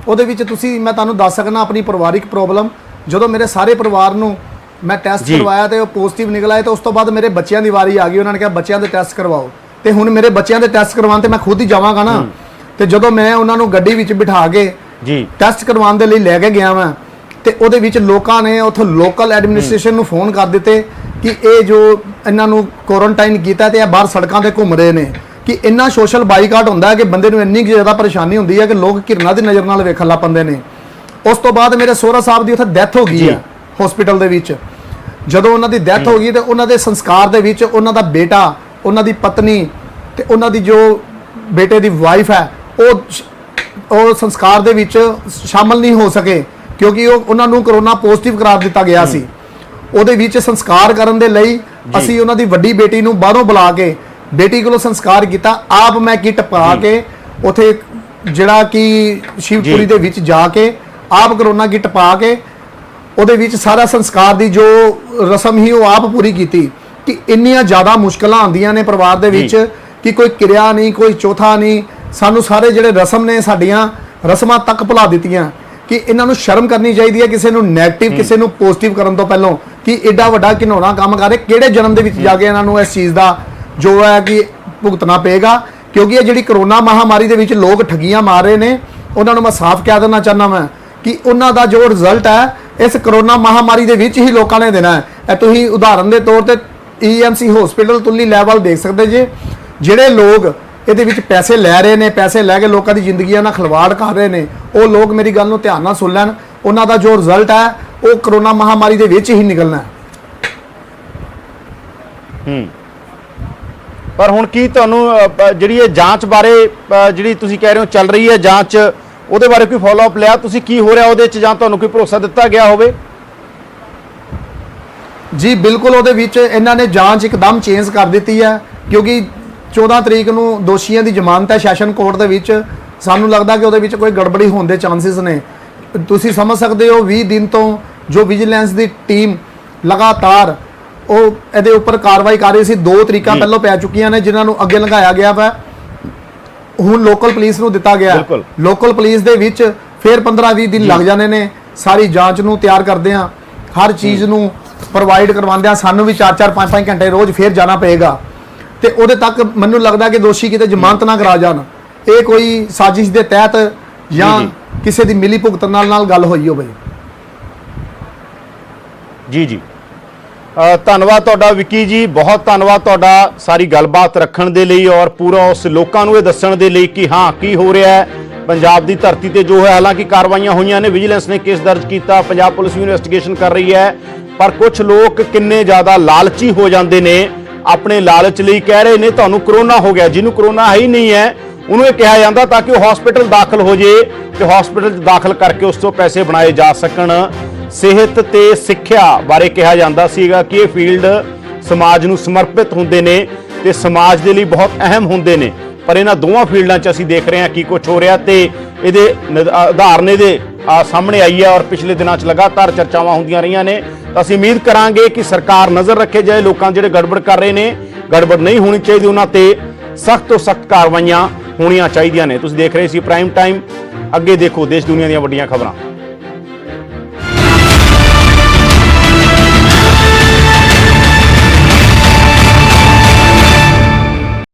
F: ਉਹਦੇ ਵਿੱਚ ਮੈਂ ਤੁਹਾਨੂੰ ਦੱਸ ਸਕਣਾ ਆਪਣੀ ਪਰਿਵਾਰਿਕ ਪ੍ਰੋਬਲਮ। ਜਦੋਂ ਮੇਰੇ ਸਾਰੇ ਪਰਿਵਾਰ ਨੂੰ ਮੈਂ ਟੈਸਟ ਕਰਵਾਇਆ ਤੇ ਉਹ ਪੋਜ਼ਿਟਿਵ ਨਿਕਲ ਆਏ, ਤੇ ਉਸ ਤੋਂ ਬਾਅਦ ਮੇਰੇ ਬੱਚਿਆਂ ਦੀ ਵਾਰੀ ਆ ਗਈ। ਉਹਨਾਂ ਨੇ ਕਿਹਾ ਬੱਚਿਆਂ ਦੇ ਟੈਸਟ ਕਰਵਾਓ, ਤੇ ਹੁਣ ਮੇਰੇ ਬੱਚਿਆਂ ਦੇ ਟੈਸਟ ਕਰਵਾਉਣ ਤੇ ਮੈਂ ਖੁਦ ਹੀ ਜਾਵਾਂਗਾ ਨਾ। ਤੇ ਜਦੋਂ ਮੈਂ ਉਹਨਾਂ ਨੂੰ ਗੱਡੀ ਵਿੱਚ ਬਿਠਾ ਕੇ ਟੈਸਟ ਕਰਵਾਉਣ ਦੇ ਲਈ ਲੈ ਕੇ ਗਿਆ ਮੈਂ, ਤੇ ਉਹਦੇ ਵਿੱਚ ਲੋਕਾਂ ਨੇ ਉੱਥੋਂ ਲੋਕਲ ਐਡਮਿਨਿਸਟ੍ਰੇਸ਼ਨ ਨੂੰ ਫੋਨ ਕਰ ਦਿੱਤੇ ਕਿ ਇਹ ਜੋ ਇਹਨਾਂ ਨੂੰ ਕੁਆਰੰਟਾਈਨ ਕੀਤਾ ਤੇ ਇਹ ਬਾਹਰ ਸੜਕਾਂ ਤੇ ਘੁੰਮ ਰਹੇ ਨੇ। ਕਿ ਇੰਨਾ ਸੋਸ਼ਲ ਬਾਈਕਾਟ ਹੁੰਦਾ ਹੈ ਕਿ ਬੰਦੇ ਨੂੰ ਇੰਨੀ ਜ਼ਿਆਦਾ ਪਰੇਸ਼ਾਨੀ ਹੁੰਦੀ ਹੈ ਕਿ ਲੋਕ ਘਿਰਨਾ ਦੀ ਨਜ਼ਰ ਨਾਲ ਵੇਖਣ ਲੱਗ ਪੈਂਦੇ ਨੇ। ਉਸ ਤੋਂ ਬਾਅਦ ਮੇਰੇ ਸੋਹਰਾ ਸਾਹਿਬ ਦੀ ਉੱਥੇ ਡੈਥ ਹੋ ਗਈ ਹੈ ਹਸਪੀਟਲ ਦੇ ਵਿੱਚ। ਜਦੋਂ ਉਹਨਾਂ ਦੀ ਡੈਥ ਹੋ ਗਈ ਤੇ ਉਹਨਾਂ ਦੇ ਸੰਸਕਾਰ ਦੇ ਵਿੱਚ ਉਹਨਾਂ ਦਾ ਬੇਟਾ, ਉਹਨਾਂ ਦੀ ਪਤਨੀ ਤੇ ਉਹਨਾਂ ਦੀ ਜੋ ਬੇਟੇ ਦੀ ਵਾਈਫ ਹੈ ਉਹ ਸੰਸਕਾਰ ਦੇ ਵਿੱਚ ਸ਼ਾਮਲ ਨਹੀਂ ਹੋ ਸਕੇ ਕਿਉਂਕਿ ਉਹਨਾਂ ਨੂੰ ਕਰੋਨਾ ਪੋਜ਼ਿਟਿਵ ਕਰਾਰ ਦਿੱਤਾ ਗਿਆ ਸੀ। ਉਹਦੇ ਵਿੱਚ ਸੰਸਕਾਰ ਕਰਨ ਦੇ ਲਈ ਅਸੀਂ ਉਹਨਾਂ ਦੀ ਵੱਡੀ ਬੇਟੀ ਨੂੰ ਬਾਹਰੋਂ ਬੁਲਾ ਕੇ ਬੇਟੀ ਕੋਲੋਂ ਸੰਸਕਾਰ ਕੀਤਾ। ਆਪ ਮੈਂ ਕਿੱਟ ਪਾ ਕੇ ਉੱਥੇ ਜਿਹੜਾ ਕਿ ਸ਼ਿਵਪੁਰੀ ਦੇ ਵਿੱਚ ਜਾ ਕੇ ਆਪ ਕਰੋਨਾ ਕਿੱਟ ਪਾ ਕੇ ਉਹਦੇ ਵਿੱਚ ਸਾਰਾ ਸੰਸਕਾਰ ਦੀ ਜੋ ਰਸਮ ਹੀ ਉਹ ਆਪ ਪੂਰੀ ਕੀਤੀ। ਕਿ ਇੰਨੀਆਂ ਜ਼ਿਆਦਾ ਮੁਸ਼ਕਲਾਂ ਆਉਂਦੀਆਂ ਨੇ ਪਰਿਵਾਰ ਦੇ ਵਿੱਚ ਕਿ ਕੋਈ ਕਿਰਿਆ ਨਹੀਂ, ਕੋਈ ਚੌਥਾ ਨਹੀਂ। ਸਾਨੂੰ ਸਾਰੇ ਜਿਹੜੇ ਰਸਮ ਨੇ ਸਾਡੀਆਂ ਰਸਮਾਂ ਤੱਕ ਭੁਲਾ ਦਿੱਤੀਆਂ। ਕਿ ਇਹਨਾਂ ਨੂੰ ਸ਼ਰਮ ਕਰਨੀ ਚਾਹੀਦੀ ਹੈ ਕਿਸੇ ਨੂੰ ਨੈਗੇਟਿਵ ਕਿਸੇ ਨੂੰ ਪੋਜ਼ਿਟਿਵ ਕਰਨ ਤੋਂ ਪਹਿਲਾਂ ਕਿ ਐਡਾ ਵੱਡਾ ਘਿਨੌਣਾ ਕੰਮ ਕਰ ਰਹੇ। ਕਿਹੜੇ ਜਨਮ ਦੇ ਵਿੱਚ ਜਾ ਕੇ ਇਹਨਾਂ ਨੂੰ ਇਸ ਚੀਜ਼ ਦਾ ਜੋ ਹੈ ਕਿ ਭੁਗਤਣਾ ਪਏਗਾ। ਕਿਉਂਕਿ ਇਹ ਜਿਹੜੀ ਕਰੋਨਾ ਮਹਾਮਾਰੀ ਦੇ ਵਿੱਚ ਲੋਕ ਠੱਗੀਆਂ ਮਾਰ ਰਹੇ ਨੇ, ਉਹਨਾਂ ਨੂੰ ਮੈਂ ਸਾਫ਼ ਕਹਿ ਦੇਣਾ ਚਾਹੁੰਦਾ ਮੈਂ ਕਿ ਉਹਨਾਂ ਦਾ ਜੋ ਰਿਜ਼ਲਟ ਹੈ ਇਸ ਕਰੋਨਾ ਮਹਾਮਾਰੀ ਦੇ ਵਿੱਚ ਹੀ ਲੋਕਾਂ ਨੇ ਦੇਣਾ ਹੈ। ਇਹ ਤੁਸੀਂ ਉਦਾਹਰਨ ਦੇ ਤੌਰ ਤੇ EMC ਹਸਪੀਟਲ ਤੁੱਲੀ ਲੈਵਲ ਦੇਖ ਸਕਦੇ ਜੇ। ਜਿਹੜੇ ਲੋਕ ਇਹਦੇ ਵਿੱਚ ਪੈਸੇ ਲੈ ਰਹੇ ਨੇ, ਪੈਸੇ ਲੈ ਕੇ ਲੋਕਾਂ ਦੀ ਜ਼ਿੰਦਗੀਆਂ ਨਾਲ ਖਿਲਵਾੜ ਕਰ ਰਹੇ ਨੇ, ਉਹ ਲੋਕ ਮੇਰੀ ਗੱਲ ਨੂੰ ਧਿਆਨ ਨਾਲ ਸੁਣ ਲੈਣ। ਉਹਨਾਂ ਦਾ ਜੋ ਰਿਜ਼ਲਟ ਹੈ ਉਹ ਕਰੋਨਾ ਮਹਾਮਾਰੀ ਦੇ ਵਿੱਚ ਹੀ ਨਿਕਲਣਾ ਹੈ।
A: ਪਰ ਹੁਣ ਕੀ ਤੁਹਾਨੂੰ ਜਿਹੜੀ ਇਹ ਜਾਂਚ ਬਾਰੇ ਜਿਹੜੀ ਤੁਸੀਂ ਕਹਿ ਰਹੇ ਹੋ ਚੱਲ ਰਹੀ ਹੈ ਜਾਂਚ, ਉਹਦੇ ਬਾਰੇ ਕੋਈ ਫੋਲੋ ਅਪ ਲਿਆ ਤੁਸੀਂ? ਕੀ ਹੋ ਰਿਹਾ ਉਹਦੇ 'ਚ, ਜਾਂ ਤੁਹਾਨੂੰ ਕੋਈ ਭਰੋਸਾ ਦਿੱਤਾ ਗਿਆ ਹੋਵੇ?
F: ਜੀ ਬਿਲਕੁਲ, ਉਹਦੇ ਵਿੱਚ ਇਹਨਾਂ ਨੇ ਜਾਂਚ ਇੱਕਦਮ ਚੇਂਜ ਕਰ ਦਿੱਤੀ ਹੈ ਕਿਉਂਕਿ 14 ਤਰੀਕ ਨੂੰ ਦੋਸ਼ੀਆਂ ਦੀ ਜ਼ਮਾਨਤ ਹੈ ਸੈਸ਼ਨ ਕੋਰਟ ਦੇ ਵਿੱਚ। ਸਾਨੂੰ ਲੱਗਦਾ ਕਿ ਉਹਦੇ ਵਿੱਚ ਕੋਈ ਗੜਬੜੀ ਹੋਣ ਦੇ ਚਾਂਸਿਸ ਨੇ। ਤੁਸੀਂ ਸਮਝ ਸਕਦੇ ਹੋ 20 ਦਿਨ ਤੋਂ ਜੋ ਵਿਜੀਲੈਂਸ ਦੀ ਟੀਮ ਲਗਾਤਾਰ ਉਹ ਇਹਦੇ ਉੱਪਰ ਕਾਰਵਾਈ ਕਰ ਰਹੀ ਸੀ। 2 ਤਰੀਕਾਂ ਪਹਿਲਾਂ ਪੈ ਚੁੱਕੀਆਂ ਨੇ ਜਿਨ੍ਹਾਂ ਨੂੰ ਅੱਗੇ ਲੰਘਾਇਆ ਗਿਆ ਵਾ। ਹੁਣ ਲੋਕਲ ਪੁਲਿਸ ਨੂੰ ਦਿੱਤਾ ਗਿਆ। ਲੋਕਲ ਪੁਲਿਸ ਦੇ ਵਿੱਚ ਫਿਰ 15-20 ਦਿਨ ਲੱਗ ਜਾਣੇ ਨੇ ਸਾਰੀ ਜਾਂਚ ਨੂੰ ਤਿਆਰ ਕਰਦੇ ਆ, ਹਰ ਚੀਜ਼ ਨੂੰ ਪ੍ਰੋਵਾਈਡ ਕਰਵਾਉਂਦੇ ਆ। ਸਾਨੂੰ ਵੀ 4-4 5-5 ਘੰਟੇ ਰੋਜ਼ ਫਿਰ ਜਾਣਾ ਪਏਗਾ ਤੇ ਉਹਦੇ ਤੱਕ ਮੈਨੂੰ ਲੱਗਦਾ ਕਿ ਦੋਸ਼ੀ ਕਿਤੇ ਜ਼ਮਾਨਤ ਨਾ ਕਰਾ ਜਾਣ। ਇਹ ਕੋਈ ਸਾਜ਼ਿਸ਼ ਦੇ ਤਹਿਤ ਜਾਂ ਕਿਸੇ ਦੀ ਮਿਲੀ ਭੁਗਤ ਨਾਲ ਗੱਲ ਹੋਈ ਹੋਵੇ।
A: ਜੀ ਧੰਨਵਾਦ ਤੁਹਾਡਾ ਵਿੱਕੀ ਜੀ, ਬਹੁਤ ਧੰਨਵਾਦ ਤੁਹਾਡਾ ਸਾਰੀ ਗੱਲਬਾਤ ਰੱਖਣ ਦੇ ਲਈ ਔਰ ਪੂਰਾ ਉਸ ਲੋਕਾਂ ਨੂੰ ਇਹ ਦੱਸਣ ਦੇ ਲਈ ਕਿ ਹਾਂ ਕੀ ਹੋ ਰਿਹਾ ਹੈ ਪੰਜਾਬ ਦੀ ਧਰਤੀ ਤੇ ਜੋ ਹੈ। ਹਾਲਾਂਕਿ ਕਾਰਵਾਈਆਂ ਹੋਈਆਂ ਨੇ, ਵਿਜੀਲੈਂਸ ਨੇ ਕੇਸ ਦਰਜ ਕੀਤਾ, ਪੰਜਾਬ ਪੁਲਿਸ ਵੀ ਇਨਵੈਸਟੀਗੇਸ਼ਨ ਕਰ ਰਹੀ ਹੈ, ਪਰ ਕੁਝ ਲੋਕ ਕਿੰਨੇ ਜ਼ਿਆਦਾ ਲਾਲਚੀ ਹੋ ਜਾਂਦੇ ਨੇ। ਆਪਣੇ ਲਾਲਚ ਲਈ ਕਹਿ ਰਹੇ ਨੇ ਤੁਹਾਨੂੰ ਕਰੋਨਾ ਹੋ ਗਿਆ, ਜਿਹਨੂੰ ਕਰੋਨਾ ਹੈ ਹੀ ਨਹੀਂ ਹੈ ਉਹਨੂੰ ਇਹ ਕਿਹਾ ਜਾਂਦਾ ਤਾਂ ਕਿ ਉਹ ਹਸਪੀਟਲ ਦਾਖਲ ਹੋ ਜੇ ਤੇ ਹਸਪੀਟਲ 'ਚ ਦਾਖਲ ਕਰਕੇ ਉਸ ਤੋਂ ਪੈਸੇ ਬਣਾਏ ਜਾ ਸਕਣ। ਸਿਹਤ ਤੇ ਸਿੱਖਿਆ ਬਾਰੇ ਕਿਹਾ ਜਾਂਦਾ ਸੀਗਾ ਕਿ ਇਹ ਫੀਲਡ ਸਮਾਜ ਨੂੰ ਸਮਰਪਿਤ ਹੁੰਦੇ ਨੇ ਤੇ ਸਮਾਜ ਦੇ ਲਈ ਬਹੁਤ ਅਹਿਮ ਹੁੰਦੇ ਨੇ, ਪਰ ਇਹਨਾਂ ਦੋਵਾਂ ਫੀਲਡਾਂ 'ਚ ਅਸੀਂ ਦੇਖ ਰਹੇ ਹਾਂ ਕੀ ਕੁਝ ਹੋ ਰਿਹਾ ਤੇ ਇਹਦੇ ਉਦਾਹਰਨ ਇਹਦੇ ਸਾਹਮਣੇ ਆਈ ਹੈ ਔਰ ਪਿਛਲੇ ਦਿਨਾਂ 'ਚ ਲਗਾਤਾਰ ਚਰਚਾਵਾਂ ਹੁੰਦੀਆਂ ਰਹੀਆਂ ਨੇ। ਤਾਂ ਅਸੀਂ ਉਮੀਦ ਕਰਾਂਗੇ ਕਿ ਸਰਕਾਰ ਨਜ਼ਰ ਰੱਖੇ ਜਾਏ ਲੋਕਾਂ ਜਿਹੜੇ ਗੜਬੜ ਕਰ ਰਹੇ ਨੇ, ਗੜਬੜ ਨਹੀਂ ਹੋਣੀ ਚਾਹੀਦੀ, ਉਹਨਾਂ ਤੇ ਸਖਤ ਤੋਂ ਸਖਤ ਕਾਰਵਾਈਆਂ ਹੋਣੀਆਂ ਚਾਹੀਦੀਆਂ ਨੇ। ਤੁਸੀਂ ਦੇਖ ਰਹੇ ਸੀ ਪ੍ਰਾਈਮ ਟਾਈਮ, ਅੱਗੇ ਦੇਖੋ ਦੇਸ਼ ਦੁਨੀਆ ਦੀਆਂ ਵੱਡੀਆਂ ਖਬਰਾਂ।